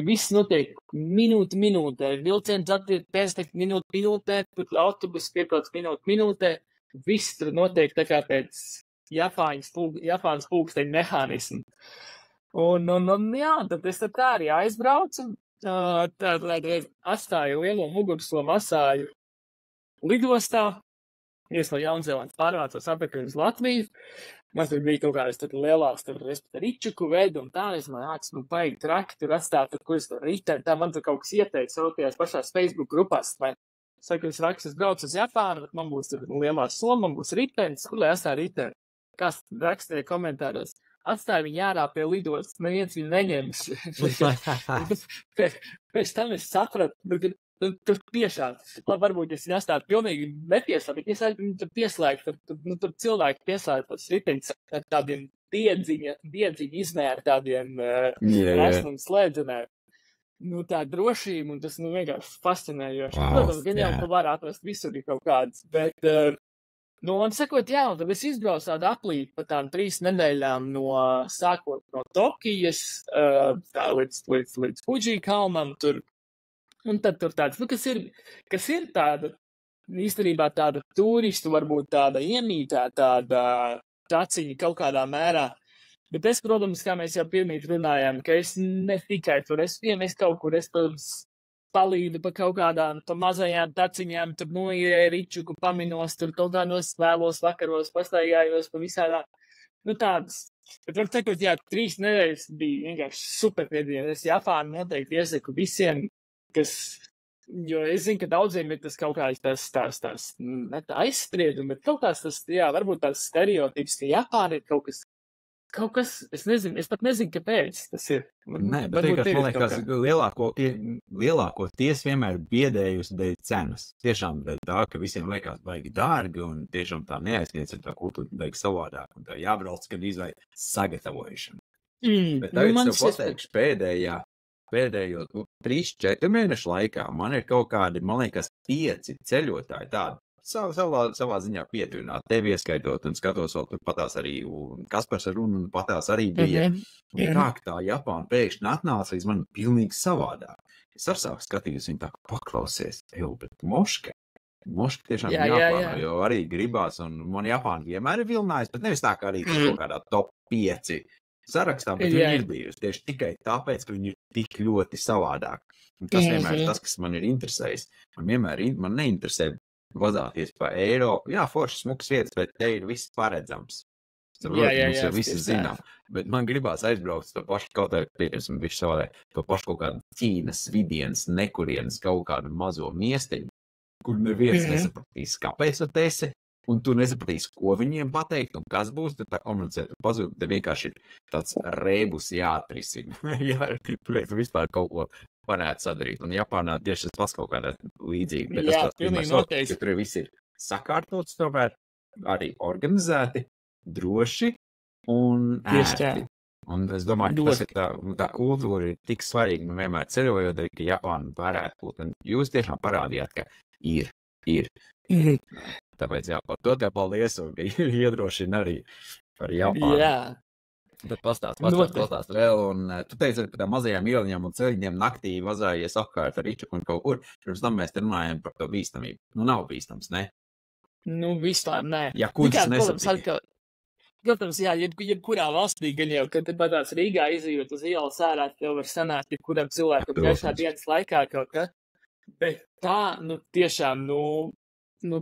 viss notiek minūte, vilciens attiek pēcteikt minūtē, tur autobus piekauts minūtē, viss tur notiek tā kā pēc Japānas pulksteņa mehānismu. Un tad es tā arī aizbraucu, tad atstāju lielo mugurslo masāju lidostā, Es no Jaunzēlandes pārvācos apakaļ uz Latviju. Man tur bija kaut kādas lielās ričuku veidu un tā. Es man baigi traki tur atstāt, kur es tur riteni. Tā man tur kaut kas ieteica savajās pašās Facebook grupās. Saku, es braucu uz Japānu, man būs tur lielā soma, man būs ritenis, kur lai atstāju riteni. Kāds rakstīja komentāros. Atstāju viņu ārā pie lidostas, neviens viņu neņems. Pēc tam es sapratu, tur tiešām, varbūt es viņu atstātu pilnīgi nepieslēgt, bet es viņu tur pieslēgtu, tur cilvēki pieslēgtu tos riteņus ar tādiem diedziņu izmēru, tādiem esnum slēdzenēm. Tā drošība, un tas, vienkārši fascinējoši. Protams, gan jau tu vari atrast visur kaut kādas, bet, un sakot, un tad es izbraucu tādu aplīti pa tām 3 nedēļām sākot no Tokijas, līdz Fuji kalnam tur. Un tad tur tāds, kas ir tāda, īstenībā tāda turistu, varbūt tāda iemītā, tāda taciņa kaut kādā mērā. Bet es, protams, kā mēs jau pirmīt runājām, ka es ne tikai tur, es kaut kur, protams, palīdu pa kaut kādām mazajām taciņām, tur noierēju ričuku, paminos, tur kaut kādos vēlos vakaros, pastaigājos pa visādā, tādas. Bet var teikt, 3 nedēļas bija vienkārši super piedzīvojumi. Es Japānu noteikti iesaku visiem, jo es zinu, ka daudziem ir tas kaut kāds tās, ne tā aizspriedumi, bet kaut kāds tas, varbūt tās stereotips, ka Japāna ir kaut kas, es nezinu, es pat nezinu, kāpēc tas ir. Nē, bet vienkārši, man liekas, lielākoties vienmēr biedējusi dēļ cenas. Tiešām dēļ tā, ka visiem liekas baigi dārgi un tiešām tā neaizsniedz ar tā kultūru baigi savādāk. Un tā jābrauc, kad izvēl sagatavojušanu. Bet tagad es tev pateikšu pēdējo 3-4 mēnešu laikā man ir kaut kādi, man liekas, 5 ceļotāji tādi. Savā ziņā pietuvināti, tevi ieskaitot un skatos vēl tur patās arī, un Kaspars ar runu patās arī bija. Tā Japāna pēkšņi atnāca līdz man pilnīgi savādāk. Es ar sāku skatījos viņu tā, paklausies, bet Moška tiešām Japāna, jo arī gribās, un man Japāna vienmēr ir vilinājis, bet nevis tā, kā arī kaut kādā top 5 sarakstā, bet viņi ir bijusi tieši tikai tāpēc, ka viņi ir tik ļoti savādāk. Un tas vienmēr ir tas, kas man ir interesējis. Man neinteresē vazāties pa Eiropu. Jā, forši smukas vietas, bet te ir viss paredzams. Mums jau visi zinām. Bet man gribās aizbraukt to pašu kaut kādu Ķīnas vidienas, nekurienes kaut kādu mazo miestiņu, kur neviens nesapratīs, kāpēc tu esi, un tu nesapratīs, ko viņiem pateikt, un kas būs, tad tā komunicēt pazūd, te vienkārši ir tāds rēbus jāatrisina. Tu vispār kaut ko varētu sadarīt. Un Japānā tieši tas kaut kādā līdzīgi. Bet tas pilnīgi noteikti. Tur visi ir sakārtots, tomēr arī organizēti, droši un ērti. Un es domāju, ka tā kultūra ir tik svarīga, un vienmēr ceļojot, ka Japāna varētu būt. Un jūs tiešām parādījāt, ka ir. Tāpēc par to tā paldies, un ka iedrošina arī par Japānu. Jā. Bet pastāst vēl, un tu teici par tām mazajām ieliņām un ceļņiem naktī vazājies apkārt ar ričuku un kaut kur. Pirms tam mēs te runājam par to bīstamību. Nav bīstams, ne? Vispār, nē. Ja kundzes nesatīja. Protams, jebkurā valstī, gan jau, kad pat tās Rīgā izjūt uz ielas ārā, tev var sanākt, jebkuram cilvēkam tiešā dienas laikā kaut kā. Bet tā, tiešām,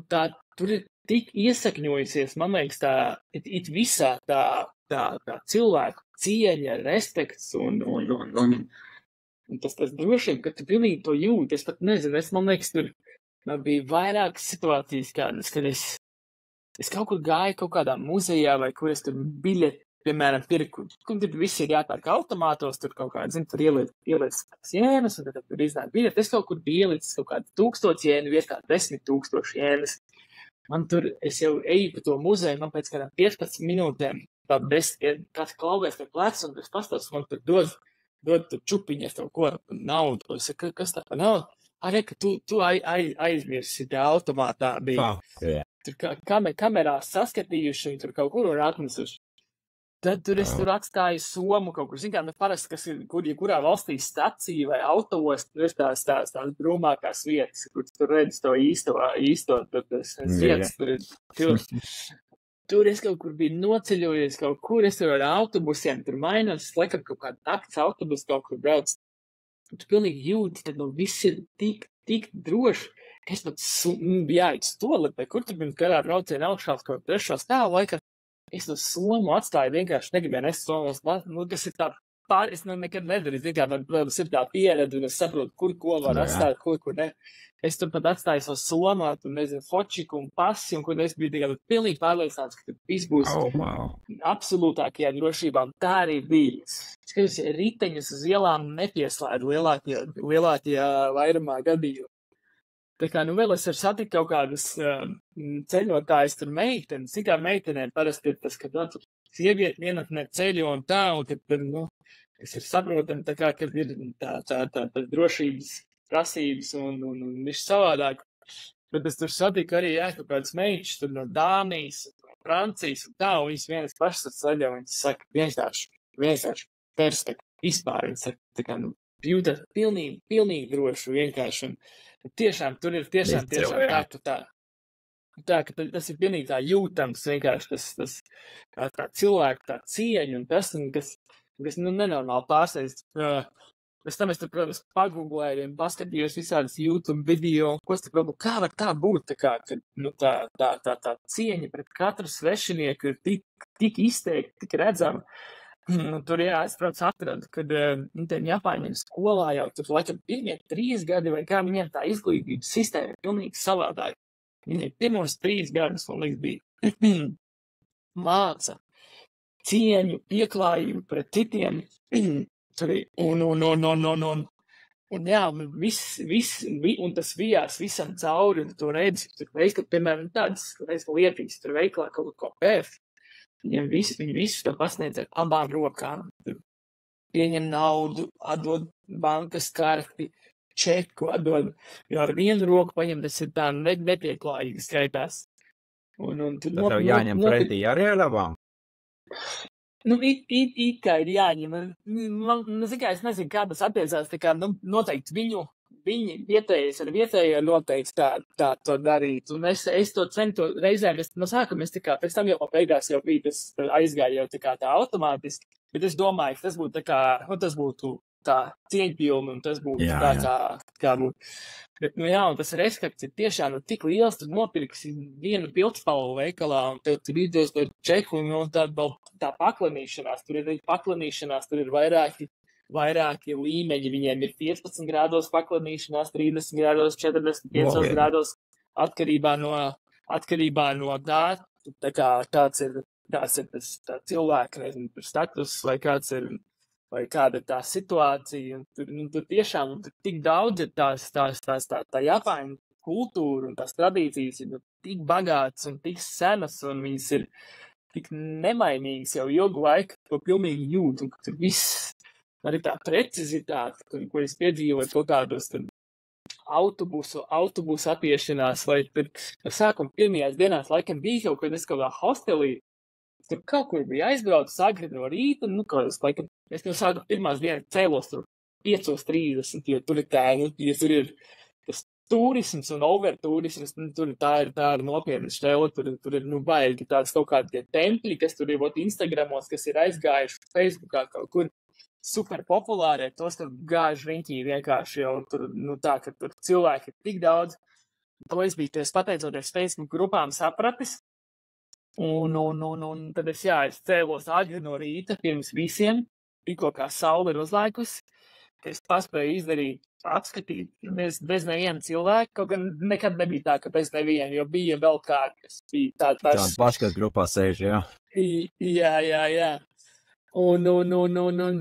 tā, tur ir tik iesakņojusies, man liekas, tā, it visā tā cilvēku cieņa, respekts un tas drošība, ka tu pilnīgi to jūti. Es pat nezinu, man liekas, tur bija vairākas situācijas kādas, kad es kaut kur gāju kaut kādā muzejā vai kur es tur biļeti, piemēram, pirku, kur tur visi ir jāpērk automātos, tur kaut kādi, tur ieliec jēnas, un tad tur iznāk biļeti. Es kaut kur biju ielicis kaut kādu 1000 jēnu vietā 10,000 jēnas. Man tur, es jau eju pa to muzeju, man pēc kādām 15 minūtēm kāds klauvēs pie pleca, un es pastāstu, man tur dod čupiņas kaut ko naudu. Es saku, kas tā pa naudu? Arī, ka tu aizmirsi te automātā bija. Tur kamerās saskatījuši, tur kaut kur un atnesuši. Tad es tur atstāju somu kaut kur. Zin kā, parasti, kas ir, kurā valstī stacija vai autos, tur ir tās brūmākās vietas, kur tu redzi to īsto, tad tas vietas tur. Tur es kaut kur biju noceļojies, kaut kur es tur ar autobusiem, tur mainos, laikam kaut kāda nakts autobus kaut kur brauc. Tu pilnīgi jūti, tad viss ir tik droši. Es pat biju jāiet toaletē, kur tur bija garā brauciena augšā uz kaut trešo stāvu laikā. Es to somu atstāju vienkārši negribēju nest somas, kas ir tā es nekad nedaru, es ir tā pieredze, un es saprotu, kur var atstāt, kur ne. Es tur pat atstāju savu somu, un nezinu, fočiku un pasi, un kur es biju tikai pilnīgi pārliecināts, ka viss būs absolūtākajā drošībā, un tā arī bija. Skatos, ja riteņus uz ielām nepieslēdu lielākajā vairumā gadījumu. Tā kā, vēl es varu satikt kaut kādus ceļotājus, tur meitenes, cik kā meitenēm parasti ir tas, ka tur sievieti vienatnē ceļo un tā, un tad, es ir saprotam, tā kā, kad ir tā drošības prasības un viss savādāk. Bet es tur satiku arī, kaut kādas meitas, tur no Dānijas, no Francijas un tā, un viņas vienas pašas ar ceļo, viņas saka, vienkārši perfekti, vispār, viņas saka, tā kā, jūtas pilnīgi droši, vienkārši, un tiešām, tur ir tiešām tā, ka tas ir pilnīgi tā jūtams, vienkārši tas tā cilvēku, tā cieņa un tas, kas nenormāli pārsteidz. Pēc tam es tur, protams, pagooglēju un paskatījos visādas YouTube video, ko es tur probu, kā var tā būt, tā kā, ka tā cieņa pret katru svešinieku ir tik izteikti, tik redzama. Tur, es, protams, atradu, kad Japāņiem skolā jau tur, laikam, pirmie 3 gadi, vai kā viņiem tā izglītības sistēma ir pilnīgi savādāk. Viņiem pirmos 3 gadus, man liekas, bija māca cieņu, pieklājību pret citiem, un jā, un tas vijās visam cauri, un tu redzi, tur veids, ka, piemēram, tādas lietīs, tur veiklā kaut ko pēf, viņi visu to pasniedz ar abām rokām, pieņem naudu, atdod bankas karti, čeku, atdod, jo ar vienu roku paņem, tas ir tā nepieklājīgi skaitās. Tad tev jāņem pretī arī ar abām? It kā ir jāņem. Es nezinu, kā tas attiecās, tā kā, noteikti viņi vietējais ar vietējo noteikti tā to darīt. Un es to centu reizēm, no sākuma es tā kā, pēc tam jau beigās jau bija, tas aizgāja jau tā automātiski, bet es domāju, ka tas būtu tā kā, tas būtu tā cieņpilni, un tas būtu kā būtu. Bet, un tas respekts ir tiešām tik liels, tu nopirksi vienu pildspalvu veikalā, un tev tur īdos to čeku, un tā paklanīšanās, tur ir vairāki līmeņi, viņiem ir 15 grādos paklanīšanās, 30 grādos, 45 grādos, atkarībā no tā kā tāds ir tas cilvēka, nezinu, status, vai kāds ir, vai kāda ir tā situācija, un tur tiešām tik daudz ir tā Japāņu kultūra un tās tradīcijas ir tik bagātas un tik senas, un viņas ir tik nemainīgas jau ilgu laiku, to pilnīgi jūt, un tur viss, arī tā precizitāte, ko es piedzīvoju kaut kādos autobusu apiešanās, vai tur sākuma pirmajās dienās laikam bija kaut kādā hostelī, tur kaut kur bija aizbraucis agri no rīta, laikam, es jau sāku pirmās dienas cēlos tur 5:30, jo tur ir ja tur ir tas turisms un overturisms, tur tā ir nopietna šķēla, tur ir, baigi tāds kaut kādi tie tempļi, kas tur ir, Instagramos, kas ir aizgājuši Facebookā kaut kur super populāri, tos tur gājuši riņķī vienkārši jau tur, tā, ka tur cilvēki ir tik daudz. To es biju pateicoties Facebook grupām sapratis. Un tad es cēlos agri no rīta pirms visiem, tikko kā saule ir uzlaikusi, es paspēju izdarīt, apskatīt bez neviena cilvēka, kaut gan nekad nebija tā, ka bez neviena, jo bija vēl kādi, kas bija tāda paškas grupā sēž, jā. Jā. Un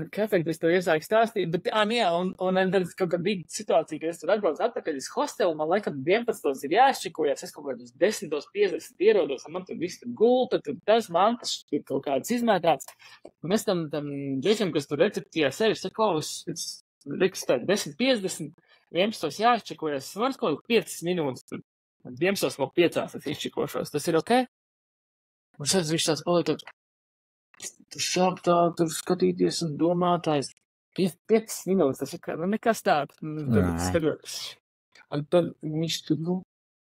kāpēc es to iesāku stāstīt, bet, un tad kaut kāda bija situācija, ka es tur atbraucu atpakaļ uz hostelu, man laikam 11 ir jāšķikojas, es kaut kādus 10:50 ierodos, un man tur viss tur gulta, tur tas mantas, tur kaut kāds izmētāts, un es tam džekam, kas tur recepcijā sevi, saku, es reģistrēju 10:50, 11 jāšķikojas, man kaut 5 minūtes, tur 11:05 es izšķikošos, tas ir ok? Un šeit viņš tāds palika, tu sāk tur skatīties un domāt, 5 minūtes, tas ir nekas tāds. Un tad viņš tur,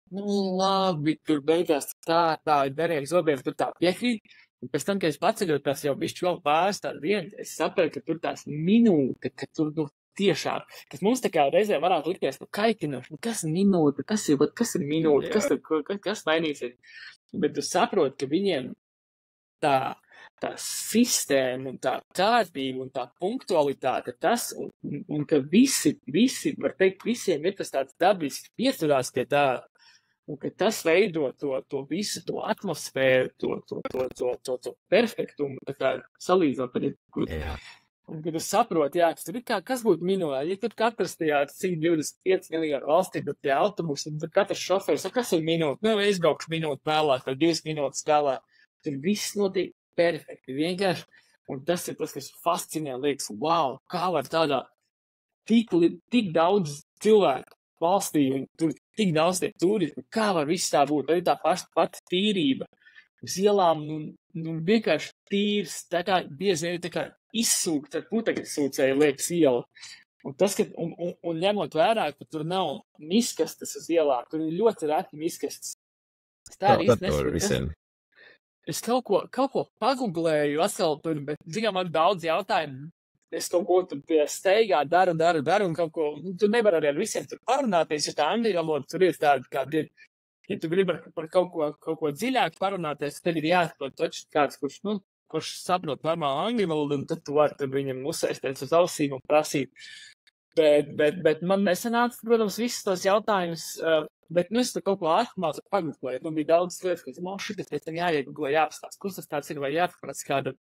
labi, tur beigās tā ir derīgs obieks, tur tā piekrīt. Un pēc tam, kad es paceļot tās jau bišķi vēl pāris tādu vienu, es sapratu, ka tur tās minūte, ka tur tiešām, kas mums tā kā reizē varētu likties, kaitinoši, kas ir minūte, kas ir minūte, kas mainīsies. Bet tu saproti, ka viņiem tā sistēma un tā kārtība un tā punktualitāte tas, un ka visi, var teikt, visiem ir tas tāds dabiski pieturās pie tā, un ka tas veido to visu, to atmosfēru, to perfektumu, tā kā salīdzinot ar Jā. un kad tu saproti, jā, tur ir kas būtu minūte, ja tur katrs tajā 125 miljonu valstī, tur tie autobusi, un tur katrs šoferis, kas ir minūte, nu, izbraukšu minūti vēlāk, tad 2 minūtes vēlāk, tur viss notiek perfekti, vienkārši, un tas ir tas, kas fascinē, liekas, wow, kā var tādā tik daudz cilvēku valstī, un tur tik daudz tie turisti, kā var viss tā būt, arī tā pati tīrība uz ielām, un vienkārši tīrs, tā kā bieži vien tā kā izsūkt ar putekļsūcēju liekas iela. Un tas, ka, un ņemot vērā, ka tur nav miskastes uz ielām, tur ir ļoti reti miskastes. Tā arī nesaprotu. Es kaut ko paguglēju, atkal tur, bet, zinām, man daudz jautājumu. Es kaut ko tur pie steigā daru, un kaut ko, tu nevar arī ar visiem tur parunāties, ja tā angļu valoda tur ir tāda, kāda ir. Ja tu gribi par kaut ko dziļāk parunāties, tad ir jāsaprot taču kāds, kurš saprot normālu angļu valodu, un tad tu vari tur viņam uzsēsties uz ausīm un prasīt. Bet man nesanāca, protams, visus tos jautājumus, bet es tur kaut ko ārmācu paguglēju. Man bija daudz lietas, ka man šitas pēc tam jāieguglē, jāapstāst, kurš tas tāds ir, vai jāapstāst kādu.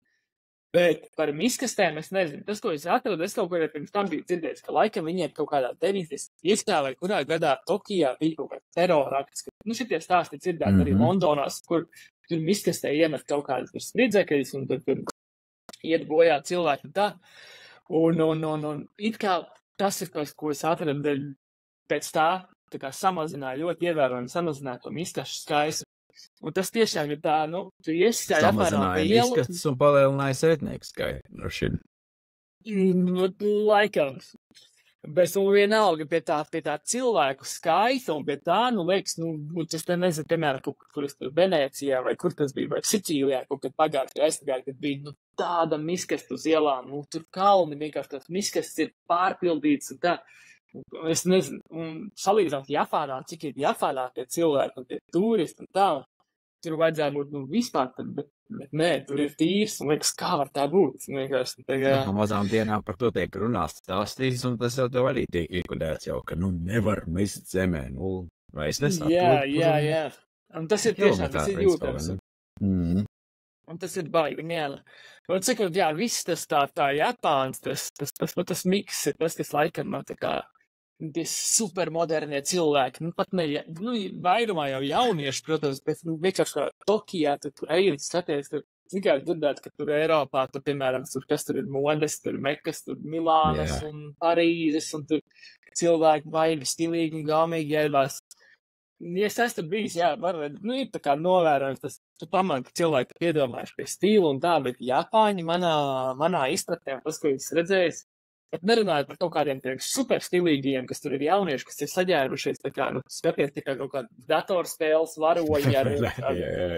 Bet par miskastēm es nezinu. Tas, ko es atradu, es kaut kādā pirms tam biju dzirdējis, ka laikam viņiem kaut kādā 95. vai kurā gadā Tokijā bija kaut kāds terrorakts. Šitie stāsti dzirdēt arī Londonās, kur tur miskastē iemet kaut kādas spridzekļus un tur iet bojā cilvēki un tā. Un it kā tas ir kaut ko es atradu pēc tā kā samazināja, ļoti ievērojami samazināja to miskašu skaistu. Un tas tiešām ir tā, tu iestāji apmēram pie ielu. Samazināja miskastes un palielināja sētnieku skaitu. Laikam. Bet vienalga pie tā cilvēku skaita un pie tā, liekas, tas te nezinu, piemēram, kur es tur Venecijā vai kur tas bija, vai Sicīlijā, kaut kad pagājušajā aizsagāju, kad bija tāda miskastu uz ielām, tur kalni vienkārši tās miskastes ir pārpildītas un tā. Es nezinu, un salīdzināt Japānā, cik ir Japānā tie cilvēki un tie turisti un tā, tur vajadzētu būt vispār, bet nē, tur ir tīrs, un liekas, kā var tā būt? Vienkārši no mazām dienām par to tiek runāts stāstīs, un tas jau tev arī tiek iekudēts jau, ka nevar mest zemē, vai es nesaku. Jā. Un tas ir tiešām, tas ir jūtams. Un tas ir baigi, mēle. Un cikot, jā, viss tas tā Japāns, tas miks ir tas, kas laikam tā kā tie supermodernie cilvēki, pat ne, vairumā jau jaunieši, protams, bet vienkārši kā Tokijā, tur ejot skaties, tur vienkārši dzirdēt, ka tur Eiropā, tur, piemēram, kas tur ir modes, tur Mekas, tur Milānas un Parīzes, un tur cilvēki baigi stilīgi un gaumīgi ēdās. Ja es esmu bijis, jā, ir tā kā novērojams, tas, tu pamani, ka cilvēki piedomājuši pie stilu un tā, bet Japāņi manā izpratnē, tas, ko es redzēju, bet nerunājot par kaut kādiem super stilīgiem, kas tur ir jaunieši, kas ir saģērušies, tā kā, skaties, tā kā kaut kādu datorspēles varoņi ar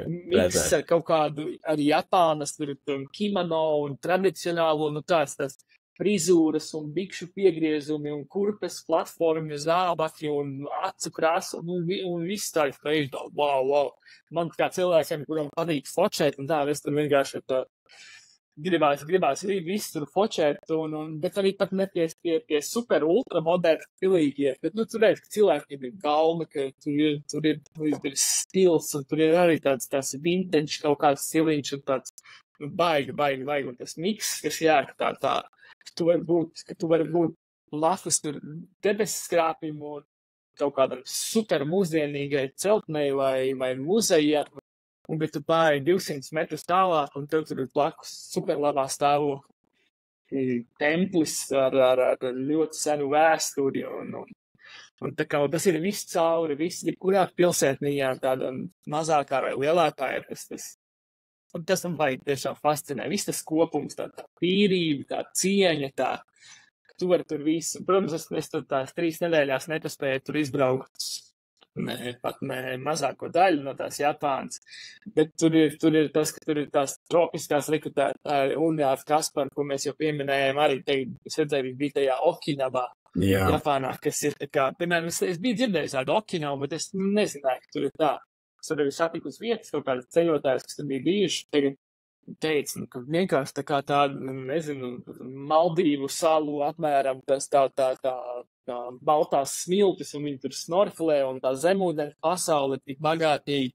miks ar kaut kādu, ar Japānas, tur kimono un tradicionālo, tās frizūras un bikšu piegriezumi un kurpes platformi, zābaki un acu krāsu un viss tā ir freiždāli. Wow. Man kā cilvēkiem, kuram patīk fočēt un tā, es tur vienkārši tā gribās visu tur fočēt, bet arī pat ne pie super ultra moderni stilīgie. Bet, tur redz, ka cilvēkiem ir galma, ka tur ir stils, un tur ir arī tāds vintage kaut kāds stiliņš un tāds baigi. Un tas miks, kas ka ka tu vari būt lafas tur debesis skrāpim un kaut kādam super mūsdienīgai celtnei vai muzejai. Bet tu pāri 200 metrus tālāk, un tev tur ir blakus superlabā stāvokļa templis ar ļoti senu vēsturi. Un tā kā tas ir viss cauri, kurā pilsētnījā tāda mazākā vai lielākā ir tas. Un tas man vajag tiešām fascinē. Viss tas kopums, tā tīrība, tā cieņa, tu vari tur visu. Protams, es tur tās 3 nedēļās netaspēju tur izbraukt pat ne mazāko daļu no tās Japānas. Bet tur ir tas, ka tur ir tās tropiskās rekrutātāji un ar Kasparu, ko mēs jau pieminējām, arī te, es redzēju, bija tajā Okinavā, Japānā, kas ir tā kā, piemēram, es biju dzirdējis tādu Okinavu, bet es nezināju, ka tur ir tā. Es arī satiku uz vietas kaut kādas ceļotājus, kas tur bija bijuši, tagad teica, ka vienkārši tā kā tāda, nezinu, Maldīvu salu apmēram, tas tā baltās smiltis, un viņi tur snorflē, un tā zemūdeņa pasaule tik bagātīga.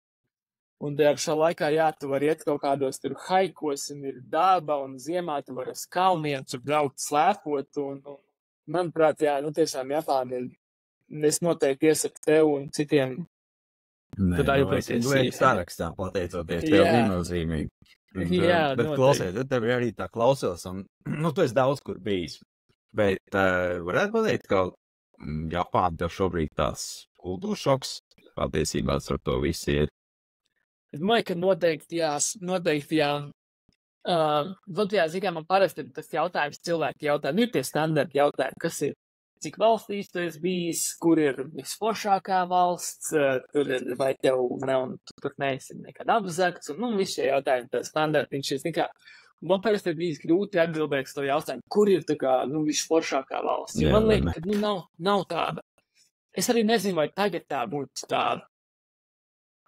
Un tajā pašā laikā, jā, tu vari iet kaut kādos tur haikos, un ir daba, un ziemā tu vari uz kalniem, tur braukt slēpot, un manuprāt, jā, tiešām Japāna ir, es noteikti iesaku tev un citiem. Nē, es sarakstā pateicoties tev viennozīmīgi. Jā, bet klausies, tev arī tā klausos, un, tu esi daudz kur bijis. Bet varētu pateikt, ka Japāna tev šobrīd tās kultūras šoks patiesībā ar to visu ir. Es domāju, ka noteikti jā. Jā, zinām, man parasti ir tas jautājums, cilvēki jautā, ir tie standarti jautājumi, kas ir, cik valstīs tu esi bijis, kur ir visforšākā valsts, tur ir, vai tev nav, tur neesi nekad apzakts, un visi šie jautājumi, tā standarti, viņš ir nekā. Man parasti ir bijis grūti atbildēt to jautājumu, kur ir tā kā, visforšākā valsts. Jo man liekas, ka, nav tāda. Es arī nezinu, vai tagad tā būtu tāda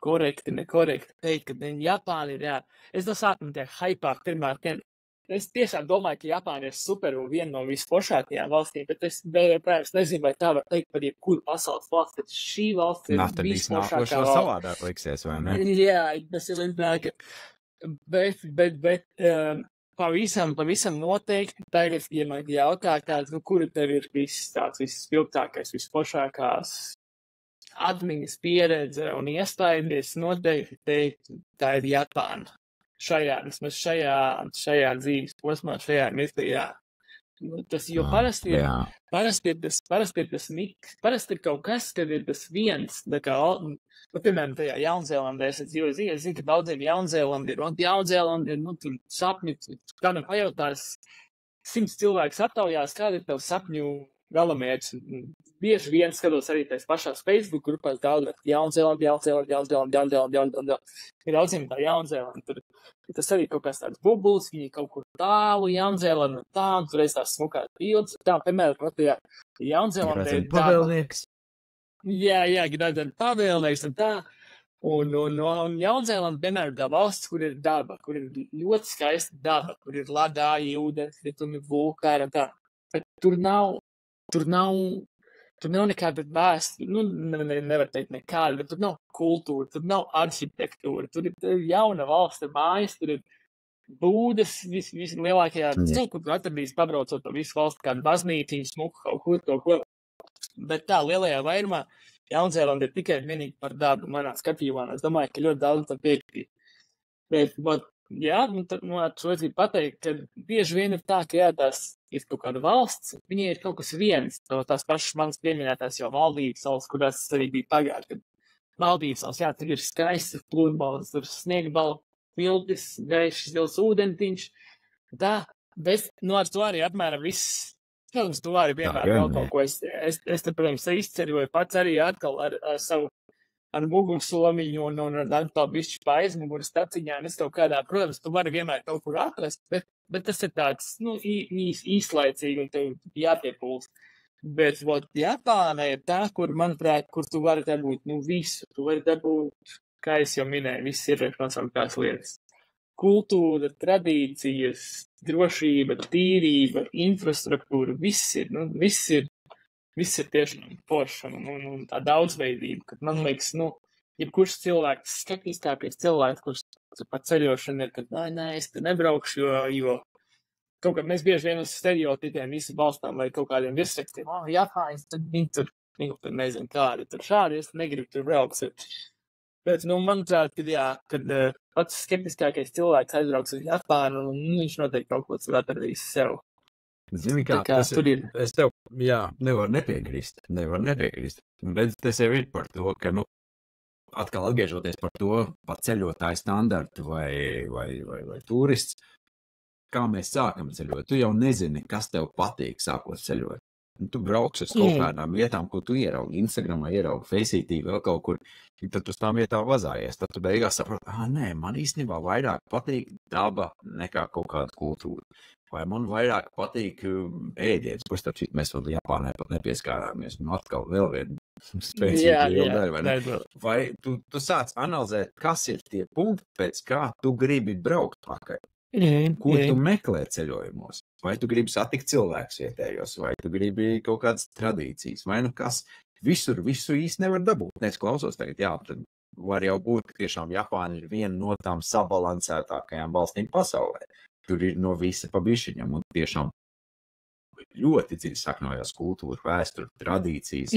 korekti, nekorekti teikt, ka Japāna ir, jā. Es no sākuma tie haipāk pirmā, es tiešām domāju, ka Japāna ir super un viena no visforšākajām valstīm, bet es nezinu, vai tā var teikt par jebkuru pasaules valsts, bet šī valsts ir visforšākā valsts. Savādāk liksies, vai ne? Jā, tas ir līdz bet pavisam noteikti tagad, ja man jautā kāds, kura tev ir visspilgtākais, visforšākās atmiņas pieredze un iespējas, noteikti teikt, tā ir Japāna. Vismaz šajā dzīves posmā, šajā mirklī, jā. Tas, jo parasti ir tas miks, parasti ir kaut kas, kad ir tas viens, tā kā, piemēram, tajā Jaunzēlandē, es zinu, ka daudziem Jaunzēlandi ir, tur sapņi, kādam pajautās 100 cilvēkus aptaujās, kāda ir tev sapņu galamērķis. Bieži vien skatos arī tās pašās Facebook grupās daudz, Jaunzēlandi. Ir daudziem tā Jaunzēlandi. Tur tas arī kaut kāds tāds bubulis, viņi kaut kur tālu Jaunzēlandi un tā, un tur reiz tās smukās bildes. Tā, piemēram, tajā Jaunzēlandē ir pavēlnieks. Jā, grādien pavēlnieks un tā. Un Jaunzēlanda vienmēr ir tā valsts, kur ir daba, kur ir ļoti skaista daba, kur ir ledāji, ūdens, ritumi, vulkāni un tā. Bet tur nav nekāda vēsture, nevar teikt nekāda, bet tur nav kultūra, tur nav arhitektūra, tur ir jauna valsts, tur mājas, tur ir būdas vislielākajā, kur tu atradīs pabraucot to visu valstu, kādu baznīciņu, smuku, kaut ko. Bet tā lielajā vairumā Jaunzēlanda ir tikai vienīgi par dabu manā skatījumā, es domāju, ka ļoti daudz tam piekrīt. Bet, jā, tad man vajadzētu pateikt, ka bieži vien ir tā, ka jā, tās ir kaut kāda valsts, viņai ir kaut kas viens, tās pašas manas pieminētās jau Maldīvas salas, kurās es arī biju pagājuši, kad Maldīvas salas, jā, tur ir skaists plūnbalas, tur sniegbalu piltis, gaišs zils ūdentiņš, tā, bet, ar to arī apmēram viss, protams, to arī vienmēr vēl kaut ko, es te, protams, izceļoju pats arī atkal ar savu ar mugursomiņu un ar tā bišķi pa aizmugures staciņām, es tev kādā, protams, tu vari vienmēr kaut kur atrast, bet tas ir tāds, īslaicīgi un tev jāpiepūls. Bet, Japāna ir tā, kur, manuprāt, kur tu vari dabūt, visu. Tu vari dabūt, kā es jau minēju, viss ir pasaukās lietas. Kultūra, tradīcijas, drošība, tīrība, infrastruktūra, viss ir tiešām forša un tā daudzveidība, kad man liekas, jebkurš cilvēks, skeptiskākais cilvēks, kurš par ceļošanu ir, kad, nē, es te nebraukšu, jo kaut kā mēs bieži vien uz stereotipiem visi balstām vai kaut kādiem virsrakstiem, Japāņas, tad viņi tur nezinu kādi, tur šādi, es negribu tur braukt. Bet, manuprāt, kad pats skeptiskākais cilvēks aizbrauks uz Japānu, viņš noteikti kaut ko tur atradīs sev. Zini kā, es tev, nevaru nepiekrist. Redz, tas jau ir par to, ka, atkal atgriežoties par to, par ceļotāju standartu vai turists, kā mēs sākam ceļot. Tu jau nezini, kas tev patīk sākot ceļot. Tu brauks uz kaut kādām vietām, ko tu ieraugi Instagramā, ieraugi Faceitī, vēl kaut kur, tad tu uz tām vietām vazājies. Tad tu beigās saproti, nē, man īstenībā vairāk patīk daba nekā kaut kāda kultūra. Vai man vairāk patīk ēdiens, ko starp citu mēs vēl Japānē pat nepieskārāmies. Un atkal vēl viena spēcīga liela daļa, vai ne? Vai tu sāc analizēt, kas ir tie punkti, pēc kā tu gribi braukt pakaļ? Ko tu meklē ceļojumos? Vai tu gribi satikt cilvēkus vietējos, vai tu gribi kaut kādas tradīcijas, vai nu kas? Visu īsti nevar dabūt. Es klausos tagad, tad var jau būt, ka tiešām Japāna ir viena no tām sabalansētākajām valstīm pasaulē. Tur ir no visa pa bišķiņam un tiešām ļoti dziļi saknojās kultūra, vēsture, tradīcijas.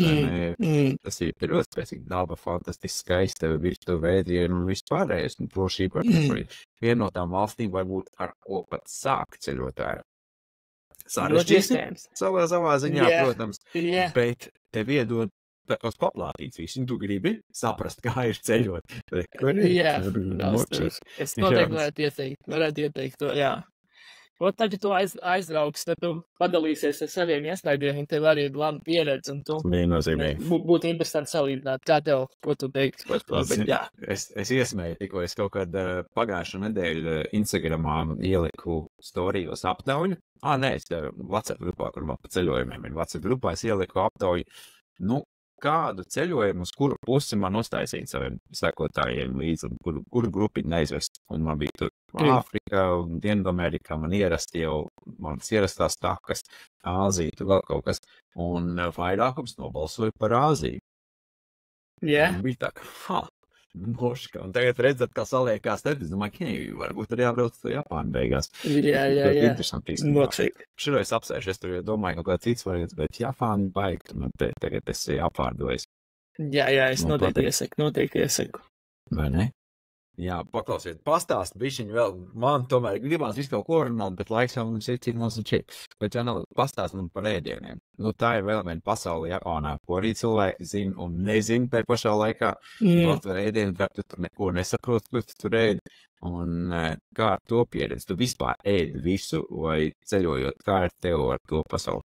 Tas ir ļoti spēcīgi, daba fantastiski skaista, virtuve ēdienu un vispārējais. Un drošība viena no tām valstīm varbūt ar ko pat sākt ceļotāju. Sarežģīts savā ziņā, protams, bet tev iedod uz paplātīts visu, un tu gribi saprast, kā ir ceļot. Es noteikti varētu ieteikt to, Tad, ja tu aizrauks, tad tu padalīsies ar saviem iestrādījumiem, tev arī ir laba pieredze, un tu būtu interesanti salīdzināt, kā tev, ko tu teiksi. Es iesmēju, tikko es kaut kad pagājušo nedēļu Instagramā ieliku storijos aptauju. Es WhatsApp grupā, kur man pa ceļojumiem ir WhatsApp grupā, es ieliku aptauju, kādu ceļojumu, uz kuru pusi man uztaisīt saviem sekotājiem līdzi, kuru grupiņu neizvest. Un man bija tur Āfrika, Dienvidamerika, manas ierastās takas, Āzija, tur vēl kaut kas. Un vairākums nobalsoja par Āziju. Un bija tā, moška. Un tagad redzat, kā saliekās, tad es domāju, varbūt arī jābrauc to Japānu beigās. Interesanti īstenībā. Širo es apsēšu, es tur domāju kaut kā cits variants, bet Japānu baigt, un tagad es apvārdojos. Es noteikti iesaku. Vai ne? Jā, paklausiet, pastāst bišķiņu vēl, man tomēr gribās visu kaut ko runāt, bet laiks jau mums ir cik mums un čik. Bet pastāst man par ēdieniem. Tā ir vēl viena pasaule Japānā, ko arī cilvēki zina un nezina tajā pašā laikā. Tur var ēdienu, bet tu tur neko nesaprot, ko tu tur ēdi. Un kā ar to pieredzi? Tu vispār ēdi visu vai ceļojot, kā ar tev ar to pasauli?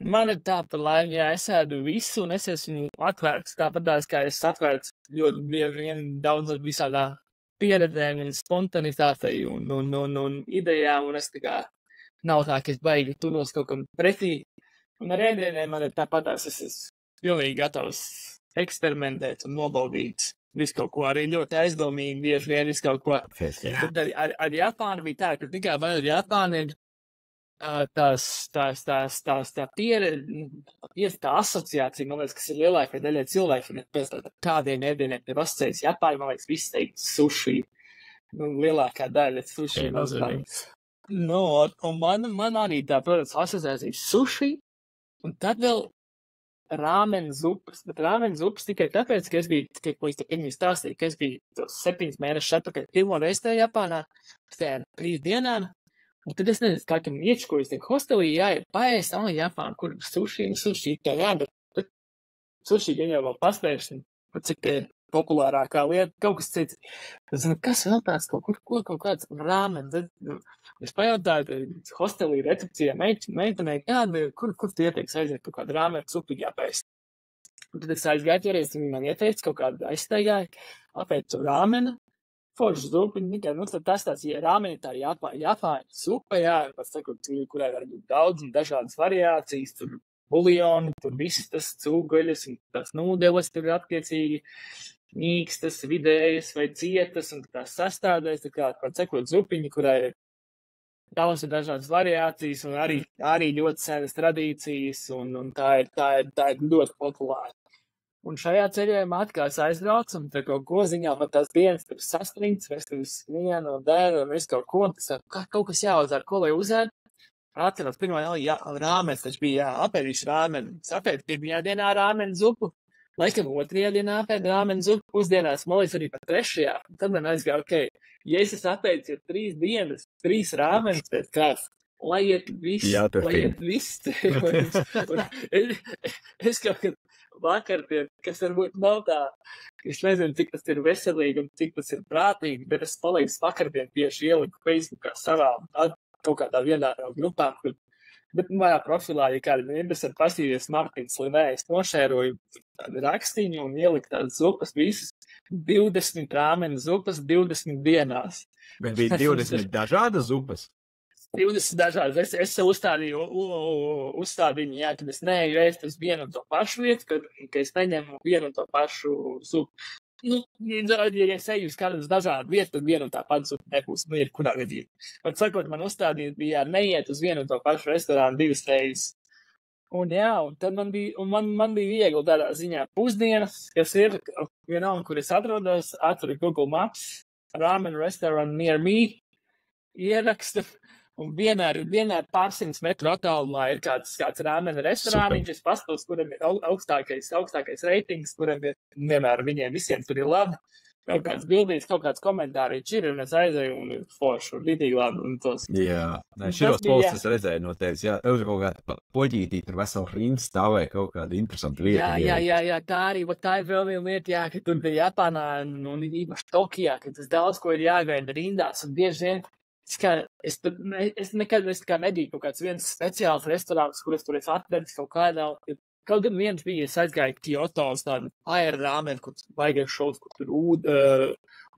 Man ir tā par laimi, es ēdu visu un es esmu atvērts, tāpatās kā es atvērts ļoti bieži vien daudz visādā pieredzēm un spontanitātei un idejām, un es tā kā nav tā, ka es baigi turos kaut kam pretī. Un ar ēdieniem man ir tāpatās, es esmu pilnīgi gatavs eksperimentēt un nobaudīt visu kaut ko, arī ļoti aizdomīgi, bieži vien visu kaut ko. Tad ar Japānu bija tā, ka tikai vai ar Japānu ir tā pieredze, tā asociācija, man liekas, kas ir lielākai daļai cilvēkiem, pēc tādiem ēdieniem tev asociējas Japāņu, man liekas, viss teikt sushi. Lielākā daļa sushi. Un man arī tā, protams, asociācija sushi, un tad vēl rāmen zupas, bet rāmen zupas tikai tāpēc, ka es biju, viņi stāstīja, ka es biju 7 mēnešus atpakaļ pirmo reizi tajā Japānā, tajā 3 dienām, un tad es nezinu, kā kam iečkojas, hostelī jāiet paēst, Japāna, kur sushi, tā bet sushi gan jau vēl paspējuši, cik populārākā lieta, kaut kas cits. Es zinu, kas vēl tāds, kaut kāds rāmen, tad es pajautāju hostelī recepcijā meitenei, kur tu ieteiks aiziet kaut kādu rāmenu supu jāpēst. Un tad es aizgāju toreiz, viņi man ieteica kaut kādu aizstaigāju, apēc rāmenu, foršu zupu, tad tas tāds, rāmeni tā Japāņu supa, pats sakot, kurai var būt daudz un dažādas variācijas, tur buljoni, tur viss tas cūgaļas un tās nūdeles tur attiecīgi mīkstas, vidējas vai cietas, un tās sastādēs, tā kā par cekot zupiņu, kurai ir daudz dažādas variācijas, un arī ļoti senas tradīcijas, un tā ir ļoti populāra. Un šajā ceļojumā atkal aizbrauc, un tā kaut ko ziņā man tās dienas tur saspringts, mēs tur vienu un dēru, un visu kaut ko, un tas kaut kas jāuzēr, ko lai uzēr. Atcerās, pirmā rāmens, taču bija apēdīšu rāmeni. Es apēdu pirmajā dienā rāmeni zupu, laikam otrajā dienā apēdu rāmeni zupu, pusdienās, man liekas arī pat 3. Tad man aizgāja, ja es esmu apēdis jau 3 dienas, 3 rāmenis pēc kāds, lai iet viss. Es kaut kad vakar, kas varbūt nav tā, es nezinu, cik tas ir veselīgi un cik tas ir prātīgi, bet es palīdzu vakardien tieši ieliku Facebookā savā kaut kādā vienā no grupām, kur Bet manā profilā, ja kādi interesanti pastīties Martins Linējs, nošēroju tādu rakstīņu un ielikt tādas zupas visas 20 rāmeni zupas 20 dienās. Bet bija 20 dažādas zupas. 20 dažādas. Es sev uzstādīju, jā, kad es neeju ēst uz vienu un to pašu vietu, ka es neņemu vienu un to pašu zupu. Nu, ja es eju uz kādu dažādu vietu, tad vienu un tā pati zupa nebūs, nu, kurā gadījumā. Bet sakot, man uzstādīt bija neiet uz vienu un to pašu restorānu 2 reizes. Un jā, un tad man bija viegli tādā ziņā pusdienas, kas ir vienalga, kur es atrodos, atveru Google Maps, ramen restaurant near me, ierakstu, un vienmēr pārsimts metru attālumā ir kāds rāmena restorāniņš, es pastos, kuram ir augstākais reitings, kuram ir vienmēr viņiem visiem tur ir labi. Kaut kāds bildīs, kaut kāds komentāriņš ir, un es aizēju un ir forši, un rītīgi labi. Un tos. Jā, širos postus es redzēju no tevis, jā, tur kaut kāda poļītī, tur vesela rinda stāvēja kaut kāda interesanta lieta. Jā, tā ir vēl viena lieta, jā, ka tur bija Japānā, un īpaši Tokijā, ka tas daudz ko ir jāgaida rindās, un bieži vien, es nekad nebiju kaut kāds viens speciāls restorāns, kur es tur esmu atvedis kaut kādā, kaut gan viens bija, es aizgāju Kyoto uz tādu aerrāmeni, kur baigais šovs, kur tur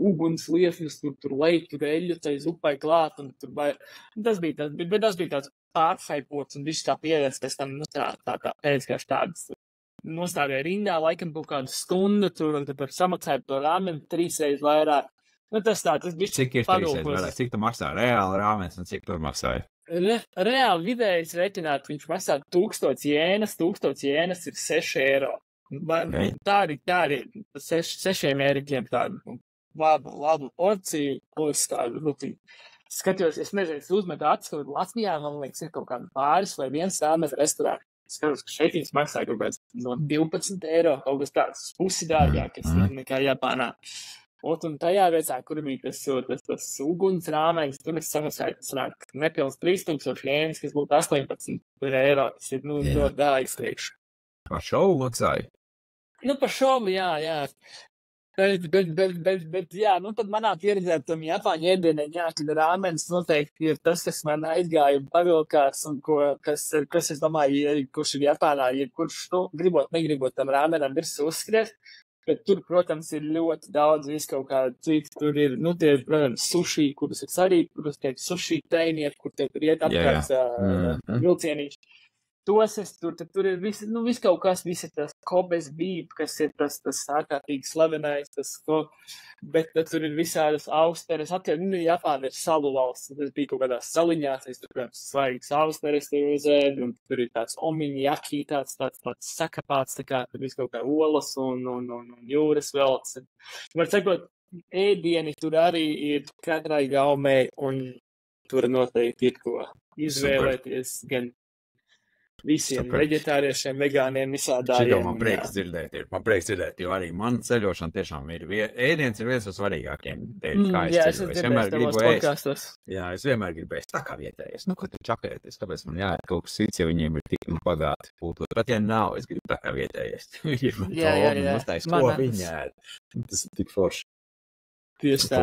uguns liefņus, tur leju, tur eļļu, tai zupai klāt, un tur tas bija tāds pārhaipots, un viss tā pieredze, pēc tam, nu tā pēdējais tādas. Nostāvēja rindā, laikam kaut kādu stundu tur, un tad par samaksāju to rāmeni 3 reizes vairāk. Nu tas bija cik ir 3 reizes vairāk? Cik tu maksā reāli rāmens, un cik tur maksāja? Reāli vidējais reķināt, viņš maksā 1000 jēnas, 1000 jēnas ir 6 eiro. Tā arī 6 eiriķiem tādu labu porciju, plus tādu rupīgu. Skatījos, es nezinu, es uzmetu acis, ka Latvijā, man liekas, ir kaut kāda pāris vai viens rāmens restorāns. Skatos, ka šeit viņš maksā kaut kāds no 12 eiro, kaut kas tāds pusi dārgāk, nekā Japānā. Un tajā vietā, kur bija tas uguns rāmēns, tur es samaksāju, tas nāk nepilns 3000 jēnas, kas būtu 18 eiro. Tas ir, ļoti dārgs priekš. Par šovu maksāju? Nu, par šovu, jā. Bet jā, tad manā pieredzē tam Japāņu ēdienē, jā, kad rāmens noteikti ir tas, kas man aizgāja un pavilkās, un kas es domāju, kurš ir Japānā, kurš, negribot tam rāmenam virsū uzskriet. Bet tur, protams, ir ļoti daudz kaut kādu citu. Tur ir, tie, protams, sushi, kurus ir sarīt, kurus tiek sushi teiniet, kur tiek iet apkārt vilcienīši. Tur ir viss kaut kas, viss ir tas Kobe's beef, kas ir tas ārkārtīgi slavenais, bet tur ir visādas austeres. Japāna ir salu valsts, tas bija kaut kādās saliņās, tur, protams, svaigas austeres tur uzēd, un tur ir tāds omiņjaki, tāds sakapāts, tur viss kaut kā olas un jūras velts. Var sakot, ēdieni tur arī ir katrai gaumei, un tur noteikti ir ko izvēlēties gan visiem veģetāriešiem, vegāniem, visādājiem. Šito man prieks dzirdēt, jo arī man ceļošana tiešām ir ēdiens ir viens no svarīgākiem. Jā, es dzirdēju tavos podkastos. Jā, es vienmēr gribu ēst tā kā vietējais. Ko tu čakēties? Kāpēc man jāiet kaut kas cits, ja viņiem ir tik bagāti pultot? Bet ja nav, es gribu tā kā vietējais. Jā. Uztais, ko viņi ēd. Tas ir tik forši. Tieši tā.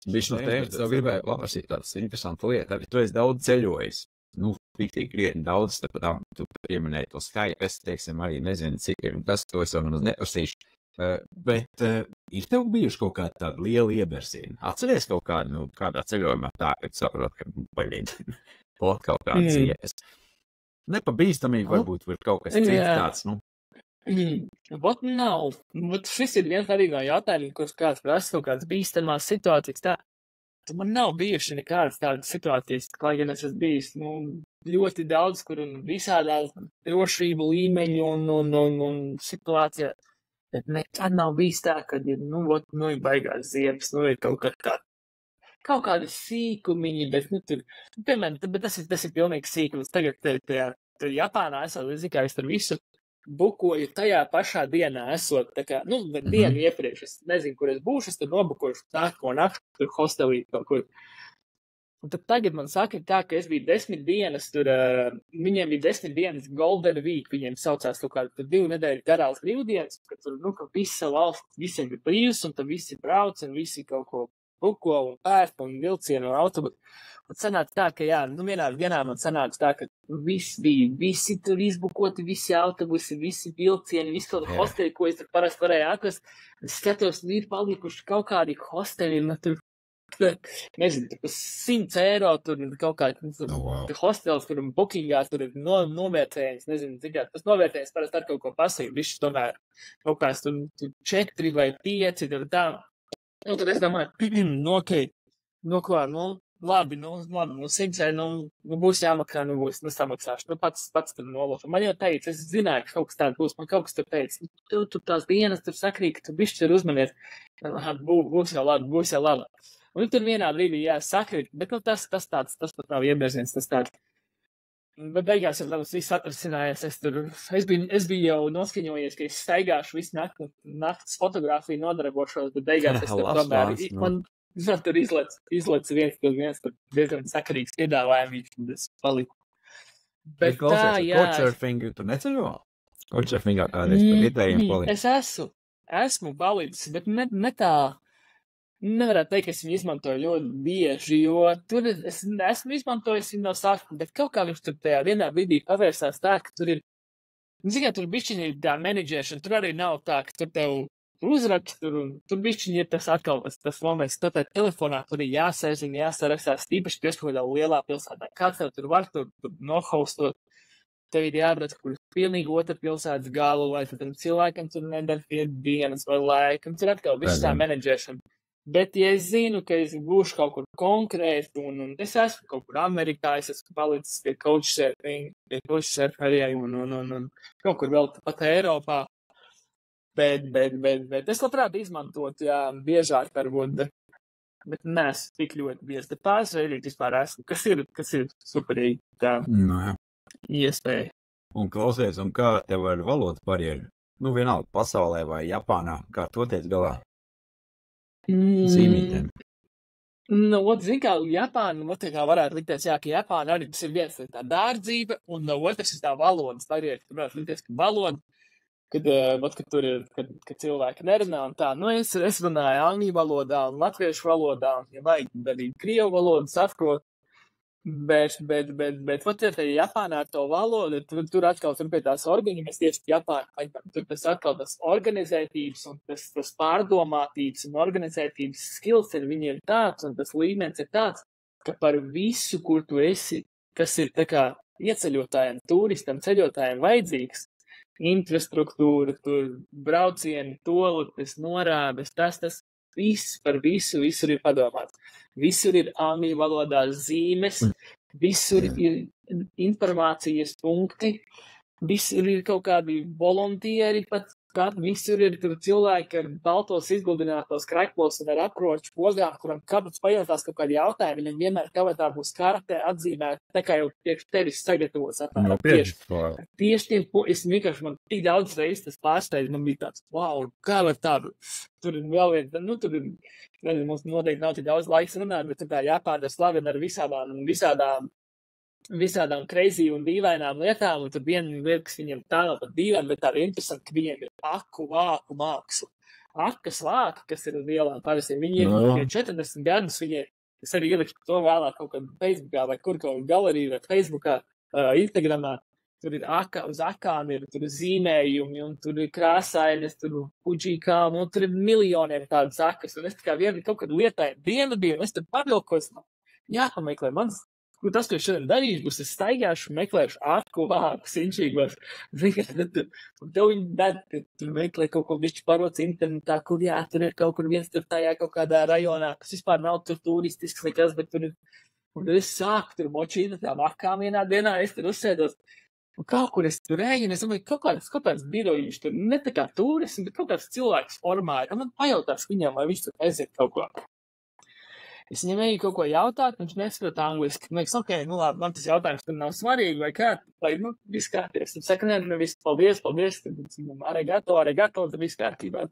Bišķi no tēmas, tev gribēju paprasīt tādas interesantas lietas. Tu esi daudz ceļojis. Piktīgi krietni daudz, tāpēc tu pieminēji to Skype, es, teiksim, arī nezinu, cik ir, un tas to es vēl neprasīšu. Bet ir tev bijuši kaut kāda tāda liela iebersīna? Atceries kaut kādu, kādā ceļojumā tā, ka tu saprot, ka baļīgi pot kaut kādas ies. Nepabīstamīgi varbūt ir kaut kas cits tāds, Vot nav. Šis ir viens arī no jautājumiem, kurus kāds prasa kaut kādas bīstamās situācijas tā. Man nav bijuši nekādas tādas situācijas, lai gan es esmu bijis ļoti daudz, kur visādā drošību līmeņu un situācijā. Bet nekad nav bijis tā, kad ir, ir baigās ziemas, ir kaut kādi sīkumiņi, bet, tur, piemēram, bet tas ir pilnīgi sīkums. Tagad tur Japānā esot, es tur visu bukoju tajā pašā dienā esot, dienu iepriekš, es nezinu, kur es būšu, es tur nobukošu nākamo nakti, tur hostelī kaut kur. Un tad tagad man saka tā, ka es biju 10 dienas, tur, viņiem bija 10 dienas Golden Week, viņiem saucās kaut kādu 2 nedēļu garās brīvdienas, ka tur, ka visa valsts, visiem ir brīvs, un tad visi brauc, un visi kaut ko buko un pērk un vilcienu un autobusu. Un sanāca tā, ka jā, vienā man sanāca tā, ka visi tur izbukoti, visi autobusi, visi vilcieni, visi kaut kādi hosteli, ko es tur parasti varēju atrast. Es skatos, ir palikuši kaut kādi hosteli, un tur, nezinu, tur 100 eiro, tur kaut kādi hostels, tur bookingā, tur ir novērtējums, nezinu, tikai tas novērtējums parasti ar kaut ko pasaka, višķi tomēr kaut kāds tur 4 vai 5, tur tā. Un tad es domāju, labi, 100 eiro, būs jāmaksā, būs, samaksāšu. Pats tur nolūšu. Man jau teica, es zināju, ka kaut kas tāds būs. Man kaut kas tur teica, tur tās dienas tur sakrīt, ka tu bišķi tur uzmanies. Būs jau labi. Un tur vienā brīdī, jā, sakrīt, bet tas pat nav iebrēziens, tas tāds. Bet beigās jau viss atrasinājās. Es biju jau noskaņojies, ka es staigāšu visu naktas fotografiju nodarbošos, bet beigās es tur tomēr, man tur izlec viens tur diezgan sakarīgs piedāvājums, un es paliku. Bet tā, jā. Couchsurfingu tu neceļo? Couchsurfingā kādreiz par vietējiem paliku? Es esmu palicis, bet ne tā. Nevarētu teikt, ka es viņu izmantoju ļoti bieži, jo tur es esmu izmantojis viņu no sākuma, bet kaut kā viņš tur tajā vienā brīdī pavērsās tā, ka tur ir, tur bišķiņi ir tā menedžēšana, tur arī nav tā, ka tur tev uzrakst, tur bišķiņi ir tas atkal, tas moments, tā telefonā tur ir jāsēziņ, jāsarakstās, tīpaši tu esi kaut kādā lielā pilsētā, kāds tev tur var tur nohaustot, tev ir jābrauc, kur pilnīgi otra pilsētas galu, vai tam cilvēkam tur nedara pie dienas vai laika, tur atkal viss tā menedžēšana. Bet, ja es zinu, ka es būšu kaut kur konkrēti, un es esmu kaut kur Amerikā, es esmu palicis pie couchsurfingiem un kaut kur vēl pat Eiropā, bet es labprāt izmantotu, jā, biežāk varbūt, bet neesmu tik ļoti bieži. Bet pāris reizes vispār esmu, kas ir superīgi tā iespēja. Un klausies, un kā tev ar valodas barjeru? Vienalga pasaulē vai Japānā, kā to tiec galā? Zīmītēm. Zin kā, Japāna, kā varētu likties, jā, ka Japāna arī tas ir viens tā dārdzība, un otrs ir tā valodas barjera. Tur varētu likties, ka valoda, kad tur ir, kad cilvēki nerunā un tā. Es runāju angļu valodā un latviešu valodā, un, ja vajag arī krievu valodu saprot, bet Japānā ar to valodu, tur atkal tur pie tās mēs tieši Japāna, tur tas atkal tas organizētības un tas pārdomātības un organizētības skills ir viņiem tāds, un tas līmenis ir tāds, ka par visu, kur tu esi, kas ir tā kā ieceļotājiem, turistam, ceļotājiem vajadzīgs, infrastruktūra, tur braucieni, tolites, norādes, tas viss par visur ir padomāts. Visur ir angļu valodā zīmes, visur ir informācijas punkti, visur ir kaut kādi volontieri, pat visur ir cilvēki ar baltos izgludinātos kreklos un ar apkroču pogām, kuram kāds pajautās kaut kādi jautājumi, viņam vienmēr kavatā būs karatē atzīmēt, tā kā jau priekš tevis sagatavos apmēram. Tieši tiem, es vienkārši man tik daudz reizes tas pārsteidz, man bija tāds, wow, kā var tādu, tur ir vēl viens, tur ir, mums noteikti nav tik daudz laiks runāt, bet tā Japāna slavina ar visādām crazy un dīvainām lietām, un tur viena lieta, kas viņiem tā nav pat dīvaina, bet tā ir interesanti, ka viņiem ir aku vāku māksla. Akas vāki, kas ir uz ielām parasti, viņi ir 40 gadus, es arī ielikšu to vēlāk kaut kādā Facebookā vai kur kaut galeriju vai Facebookā, Instagramā, tur ir uz akām, tur ir zīmējumi, un tur ir krāsainas, tur ir puģīkām, un tur ir miljoniem tādas akas, un es tā kā kaut kādu lietāju dienu, es tur pavilkos, jāpameklē mans. Tas, ko es šodien darīšu, būs, es staigāšu, meklēšu aku vāku, sinčīgos. Un tev viņi tur meklē kaut ko bišķi parots internetā, kur tur ir kaut kur viens tur tajā kaut kādā rajonā, kas vispār nav tur turistisks nekas, bet tur ir. Un es sāku tur močīt tām akām vienā dienā, es tur uzsēdos. Un kaut kur es tur eju, un es domāju, kaut kāds birojiņš tur, ne tā kā turisms, bet kaut kāds cilvēks formāja. Un man pajautās viņam, vai viņš tur aiziet kaut ko. Es viņam eju kaut ko jautāt, viņš nesaprot angliski. Man liekas, labi, man tas jautājums tur nav svarīgi, vai kā, viss kārtības. Tad saka, viss, paldies, arigato, tad viss kārtībā.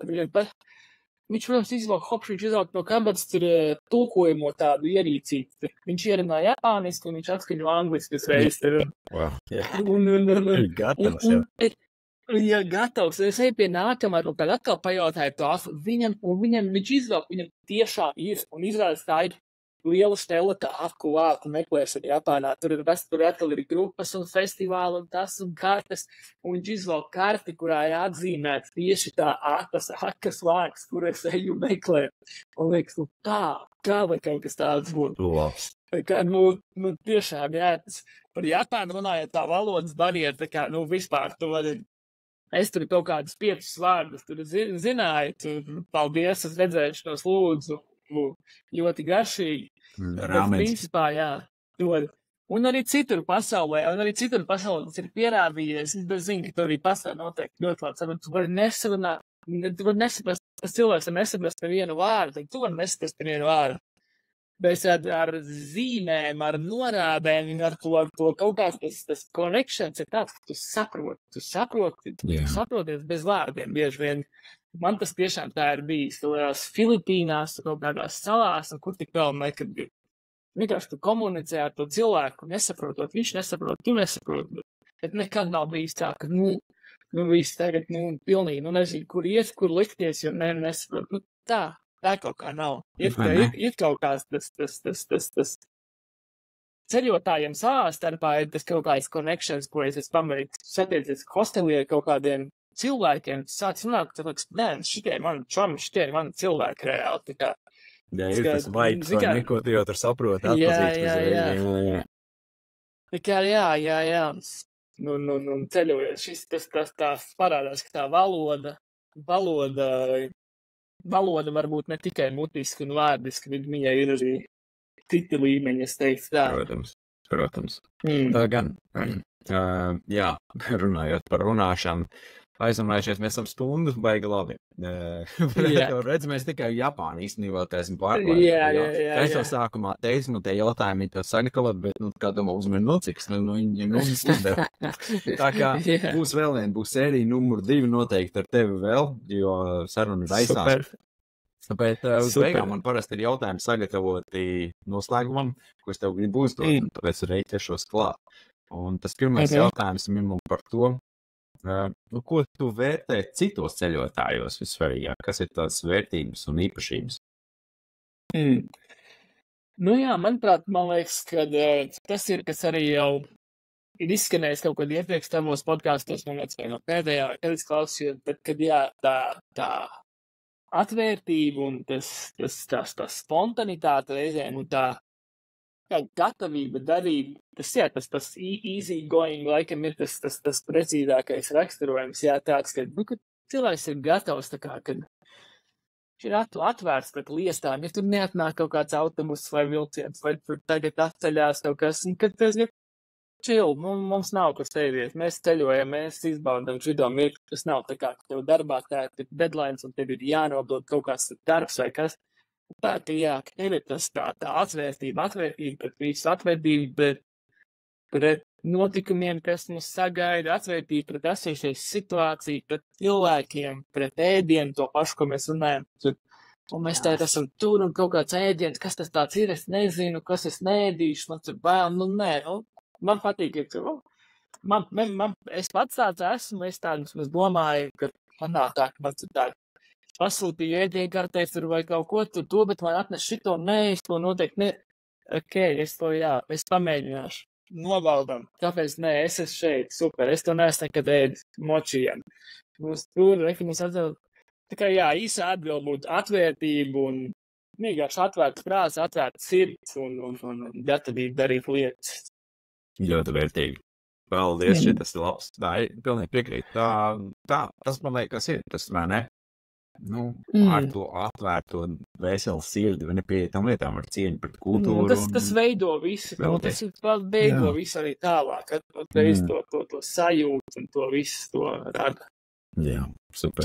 Viņš, protams, izvelk no kabatas tur tulkojamo tādu ierīcīti. Viņš ierunā japāniski, un viņš atskaņo angliski uzreiz. Wow. Un gatavs, jā. Ja, gatavs. Es eju pie nākamā, un tad atkal pajautāju tās. Viņam viņš izvēl, viņam tiešām ir. Un izrādās tā ir liela stela, tā akuvāku meklēšana Japānā. Tur atkal ir grupas un festivāli un tas un kartes. Un viņš izvēl karti, kurā ir atzīmēts tieši tā akas vārds, kur es eju meklēt. Un liekas, nu kā vai kaut kas tāds būtu. Labs. Kā, tiešām, jā, par Japānu runājot tā valodas barjera, tā kā, vispār tu vari. Es tur kaut kādus 5 vārdus tur zināju, tur paldies, es redzēšanos lūdzu, ļoti garšīgi. Bet principā, jā, dod. Un arī citur pasaulē tas ir pierādījies. Es zinu, ka tur arī pasaulē noteikti ļoti labi saprot. Tu vari nesaprast, tas cilvēks var nesaprast par vienu vārdu, tu vari nesaprast par vienu vārdu. Bet ar zīmēm, ar norādēm, ar to kaut kāds tas connections ir tāds, ka tu saproties bez vārdiem bieži vien. Man tas tiešām tā ir bijis. Tās Filipīnās, kaut kādās salās, un kur tik vēl nekad bija. Vienkārši tu komunicē ar to cilvēku, nesaprotot, viņš nesaprot, tu nesaproti. Bet nekad nav bijis tā, ka, viss tagad, pilnīgi, nezinu, kur iet, kur likties, jo nesaprot. Tā kaut kā nav. Ir kaut kāds tas ceļotājiem savā starpā ir tas kaut kāds connections, ko es pamanīju, satiecies hostelī ar kaut kādiem cilvēkiem, sāc runāt, ka šitie ir mani čomi, šitie ir mani cilvēki reāli. Tā kā, jā, ir tas vibes, vai neko tu jau tur saproti, atpazīst. Tā kā, jā. Ceļojot, tas parādās, ka tā valoda varbūt ne tikai mutiski un vārdiski, bet viņai ir arī citi līmeņi, es teiktu tā. Protams. Tā gan. Jā, runājot par runāšanu, aizrunājušies mēs esam stundu, baigi labi. Redz, mēs tikai Japānu īstenībā esam pārklājuši. Jā. Es jau sākumā teicu, tie jautājumi to sagatavot, bet, kā domā, uzmēr cik, viņiem uzdeva. Tā kā būs vēl viena, būs sērija numur 2 noteikti ar tevi vēl, jo saruna raisās. Super. Tāpēc uz beigām man parasti ir jautājumi sagatavoti noslēgumam, ko es tev gribu uzdot, tāpēc arī ķeršos klāt. Un tas pirmais jautājums ir par to, ko tu vērtē citos ceļotājos visvarīgāk? Kas ir tās vērtības un īpašības? Jā, manuprāt, man liekas, ka tas ir, kas arī jau ir izskanējis kaut kad iepriekš tavos podkastos, man liekas, vai no pēdējā, kad es klausījos, bet, kad jā, tā atvērtība un tā spontanitāte reizēm un tā gatavība darīt, tas easy going, laikam ir tas precīzākais raksturojums, jā, tāds, ka cilvēks ir gatavs, tā kā, kad viņš ir atvērts pret liestām, ja tur neatnāk kaut kāds autobus vai vilciens, vai tur tagad atceļās kaut kas, un kad tas ir chill, mums nav, kur sēdies, mēs ceļojam, mēs izbaudam šido mirkli, tas nav tā kā, ka tev darbā tā ir deadlines un tev ir jānodod kaut kāds darbs vai kas. Tā, ka jā, ka tev ir tas tā atvērtība pret visu atvērtību, pret notikumiem, kas mums sagaida, atvērtība pret esošais situāciju, pret cilvēkiem, pret ēdienu, to pašu, ko mēs runājam. Un mēs tā esam tur un kaut kāds ēdiens, kas tas tāds ir, es nezinu, kas es neēdīšu, man tur bail, man patīk, es pats tāds esmu, es tādus domāju, ka man nav tā, ka man tur tā pasūtīju ēdienkartēs tur vai kaut ko to, bet man atnes šito, es to noteikti ne, es pamēģināšu, novaldam, kāpēc es esmu šeit, super, es to neesmu nekad ēdis, močījām, mums tur, mums atdēl, tā kā jā, īsa atbild būtu atvērtību un vienkārši atvērts prāts, atvērts sirds un gatavība darīt lietas. Ļoti vērtīgi. Paldies, šitas ir labs. Tā ir pilnīgi piekrīt. Tas man liekas ir, tas vai ne? Ar to atvērto veselu sirdi, vai nepie tam lietām ar cieņu pret kultūru. Tas veido visu, tas veido visu arī tālāk, reiz to sajūtu un to visu to rada. Jā, super.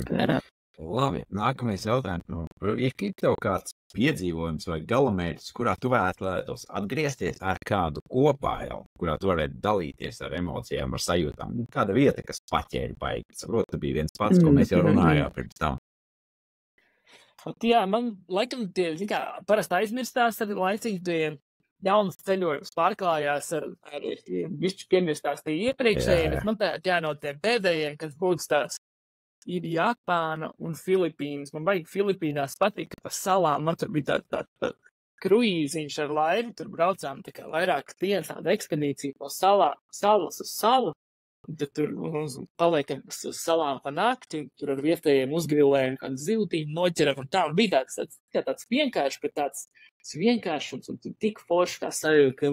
Labi, nākamais jautājums. Ir tev kāds piedzīvojums vai galamērķis, kurā tu vēlētos atgriezties ar kādu kopā jau, kurā tu varētu dalīties ar emocijām, ar sajūtām? Kāda vieta, kas paķēri baigi? Saprotu, bija viens pats, ko mēs jau runājām pirms tam. Jā, man laikam tie, parasti aizmirstās arī laicīgi tie jauns ceļojums pārklājās ar višķi piemirstās tie iepriekšēji, bet man tā no tiem pēdējiem, kas būs tās, ir Japāna un Filipīnas. Man vajag Filipīnās patīk pa salām. Man tur bija tā kruīziņš ar laivu, tur braucām tā kā vairāk dienas tāda ekspedīcija no salas uz salu. Tad tur paliekam uz salām pa nakti, tur ar vietējiem uzgrilējiem, kādu zivtīm noķeram un tā. Un bija tāds vienkārši, bet tāds vienkāršums un tik forši tā sajūta, ka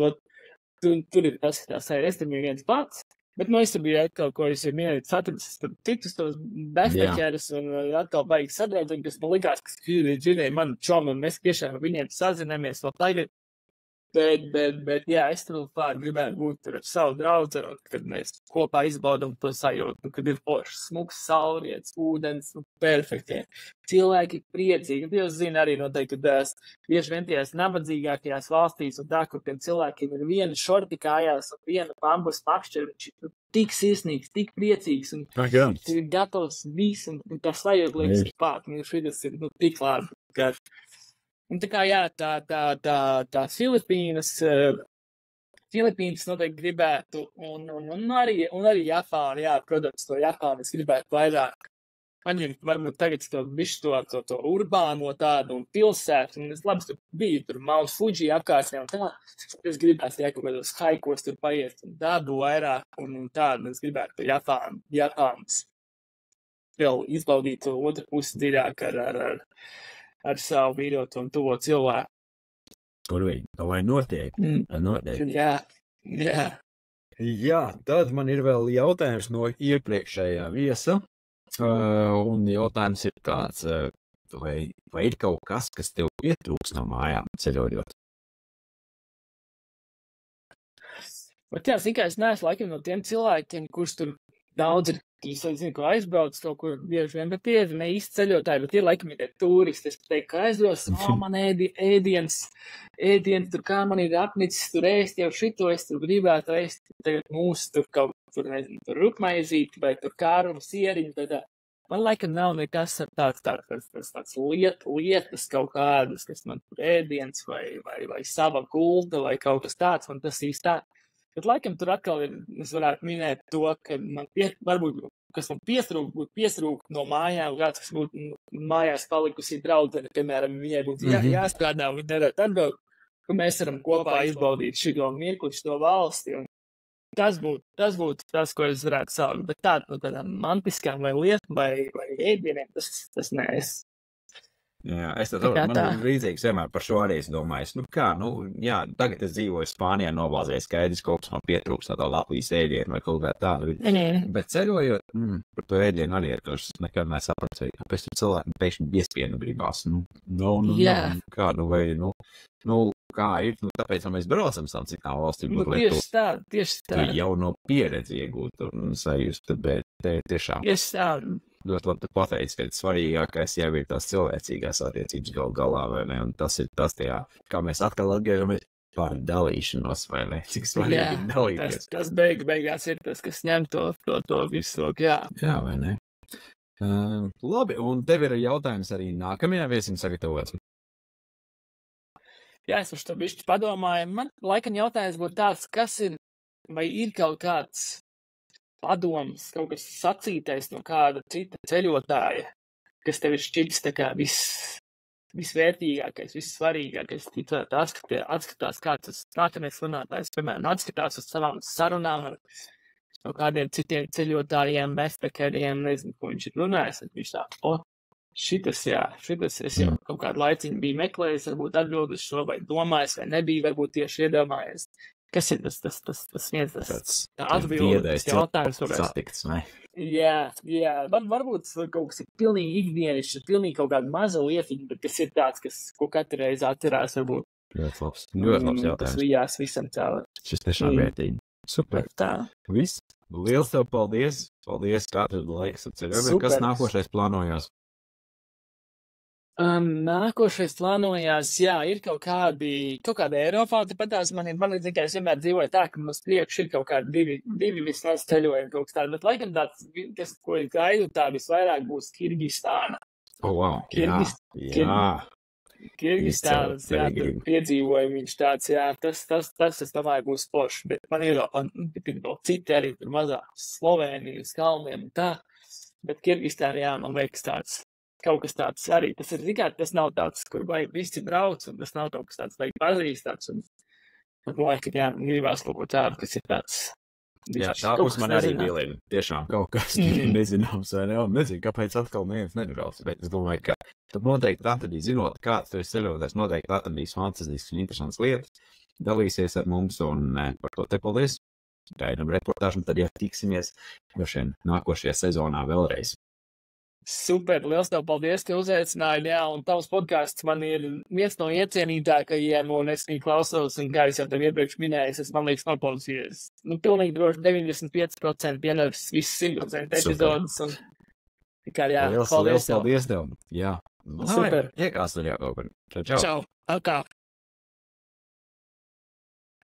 tur ir tas, tā sajūta. Es tur biju viens pats, bet es tur biju atkal, ko es ir mierīgi satracis, tur citus tos bezpeķerus un atkal baigi sadraudzīgi, kas man likās, ka ir mani čomi un mēs tiešām viņiem sazinamies vēl tagad. Bet jā, es tur gribētu būt tur ar savu draudzi, kad mēs kopā izbaudam to sajūtu, kad ir foršs, smuks saulrietis, ūdens, perfekti. Cilvēki priecīgi, un jūs zina arī noteikti, ka bieži vien tajās nabadzīgākajās valstīs un tā, kur tiem cilvēkiem ir viena šorti kājās un viena bambus makšķera, viņš ir tik sirsnīgs, tik priecīgs un ir gatavs viss, un tā sajūta liekas pārt, un šitas ir tik labi, ka un tā kā, jā, tā Filipīnas noteikti gribētu, un arī Japāna, jā, protams, to Japānu es gribētu vairāk. Man ir varbūt tagad to urbāno tādu un pilsētu, un es labi tur biju, tur Mount Fuji apkārtnē un tā. Es gribētu, ja kaut kādos haikos tur paiet un tādu vairāk, un tādu es gribētu Japānas vēl izbaudīt to otru pusi dziļāk ar savu vīrotu un tuvo cilvēku. Kur viņi? Vai notiek? Notiek. Jā. Jā, tad man ir vēl jautājums no iepriekšējā viesa. Un jautājums ir tāds, vai ir kaut kas tev pietrūks no mājām ceļojot? Bet jā, es neesmu laikam no tiem cilvēkiem, kurš tur daudz ir, es zinu, ko aizbrauc kaut kur bieži vien, bet tie ir ne īsti ceļotāji, bet tie laikam ir turisti. Es teiktu, ka aizbrauc, man ēdiens, tur kā man ir apnicis tur ēst jau šito, es tur gribētu ēst, tagad mūsu tur kaut tur, nezinu, tur rupmaizīt vai tur kārumu sieriņu, bet man laikam nav nekas ar tāds lietas kaut kādas, kas man tur ēdiens vai sava gulda vai kaut kas tāds, man tas īsti tā. Bet laikam tur atkal ir, es varētu minēt to, ka man varbūt, kas man piestrūkt no mājām, kāds, kas būtu mājās palikusi draudzene, piemēram, viņai būtu jāstrādā un nedarāt atbraukt, ka mēs varam kopā izbaudīt šito mirkli, šito valsti. Un tas būtu tas, ko es varētu saukt. Bet tādām mantiskām vai lietām vai ēdieniem, tas nē, Jā, es tad man ir rīdzīgs vienmēr par šo arī es domāju. Jā, tagad es dzīvoju Spānijā, nobāzēju skaidrs, kaut kas man pietrūks tādā Latvijas ēdienu vai kaut kā tādu. Bet ceļojot, par to ēdienu arī ir, ka es nekad nesapratu, kāpēc tur cilvēki pēkšņi biespienu gribās. Kā ir, tāpēc mēs braucam sam citām valstīm. Tieši tā. Tu jau no pieredzi iegūt un sajust, bet te tiešām. Tieši tā. Ļoti labi pateicis, ka svarīgākais jau ir tās cilvēcīgās attiecības galā, vai ne? Un tas ir tas tajā, kā mēs atkal atgriežamies par dalīšanos, vai ne? Cik svarīgi ir dalīties. Tas beigās ir tas, kas ņem to visu, jā. Jā, vai ne? Labi, un tev ir jautājums arī nākamajā viesim sagatavots. Jā, es uz to bišķi padomāju. Man laikam jautājums būtu tāds, kas ir, vai ir kaut kāds padoms, kaut kas sacītais no kāda cita ceļotāja, kas tev ir šķitis tā kā visvērtīgākais, vissvarīgākais, atskatās kā mēs runātājs, piemēram, atskatās uz savām sarunām ar no kādiem citiem ceļotājiem, backpackeriem, nezinu, ko viņš ir runājis, tad viņš tā, šitas es jau kaut kādu laiciņu biju meklējis, varbūt atbildus šo vai domājis, vai nebija, varbūt tieši iedomājies. Kas ir tas atbildes jautājums? Satikts, ne? Jā. Varbūt kaut kas ir pilnīgi ikdienišs, pilnīgi kaut kāda maza lietiņa, bet kas ir tāds, ko katru reizi atcerās, varbūt. Ļoti labs jautājums. Tas vijās visam caur. Šis tiešām vērtīgi. Super. Tā. Viss. Liels tev paldies. Paldies, kā tev laiks atceļot. Kas nākošais plānojās? Nākošais plānojās, jā, ir kaut kāda Eiropā, tāpatās man ir tikai es vienmēr dzīvoju tā, ka mums priekš ir kaut kādi divi vismaz ceļojumi kaut kas tādi, bet laikam tāds, ko ir gaidu, tā visvairāk būs Kirgistāna. Wow, jā. Kirgistānas, jā, tur piedzīvoja viņš tāds, jā, tas, es domāju, būs forši, bet man ir vēl citi arī tur mazāk Slovēnijas kalniem un tā, bet Kirgistāna, jā, man liekas tāds, kaut kas tāds arī, tas ir tikai, tas nav tāds, kur vajag visi brauc, un tas nav kaut kas tāds, vajag pazīstāts, un man liekas, jā, gribās kaut ko tādu, kas ir tāds. Jā, tā būs man arī bielina. Tiešām kaut kas nezināms vai ne. Nezinu, kāpēc atkal neviens nebrauc. Bet es domāju, ka tu noteikti atradīs, zinot, kāds tu esi ceļotājs, noteikti atradīs fantastisks un interesants lietas. Dalīsies ar mums un par to te paldies. Gaidām reportāžu un tad, ja tiksimies nākošajā sezonā vēlreiz. Super, liels tev paldies, ka uzaicināji, jā, un tavs podcasts man ir viens no iecienītākajiem, un es viņu klausos, un kā es jau tev iepriekš minēju, es man liekas noklausījies. Nu, pilnīgi droši 95% vienāds, viss 100% epizodes, un tikai, jā, paldies tev. Jā. Super. Iekās vēl jau kaut kur. Čau. Čau. Akā.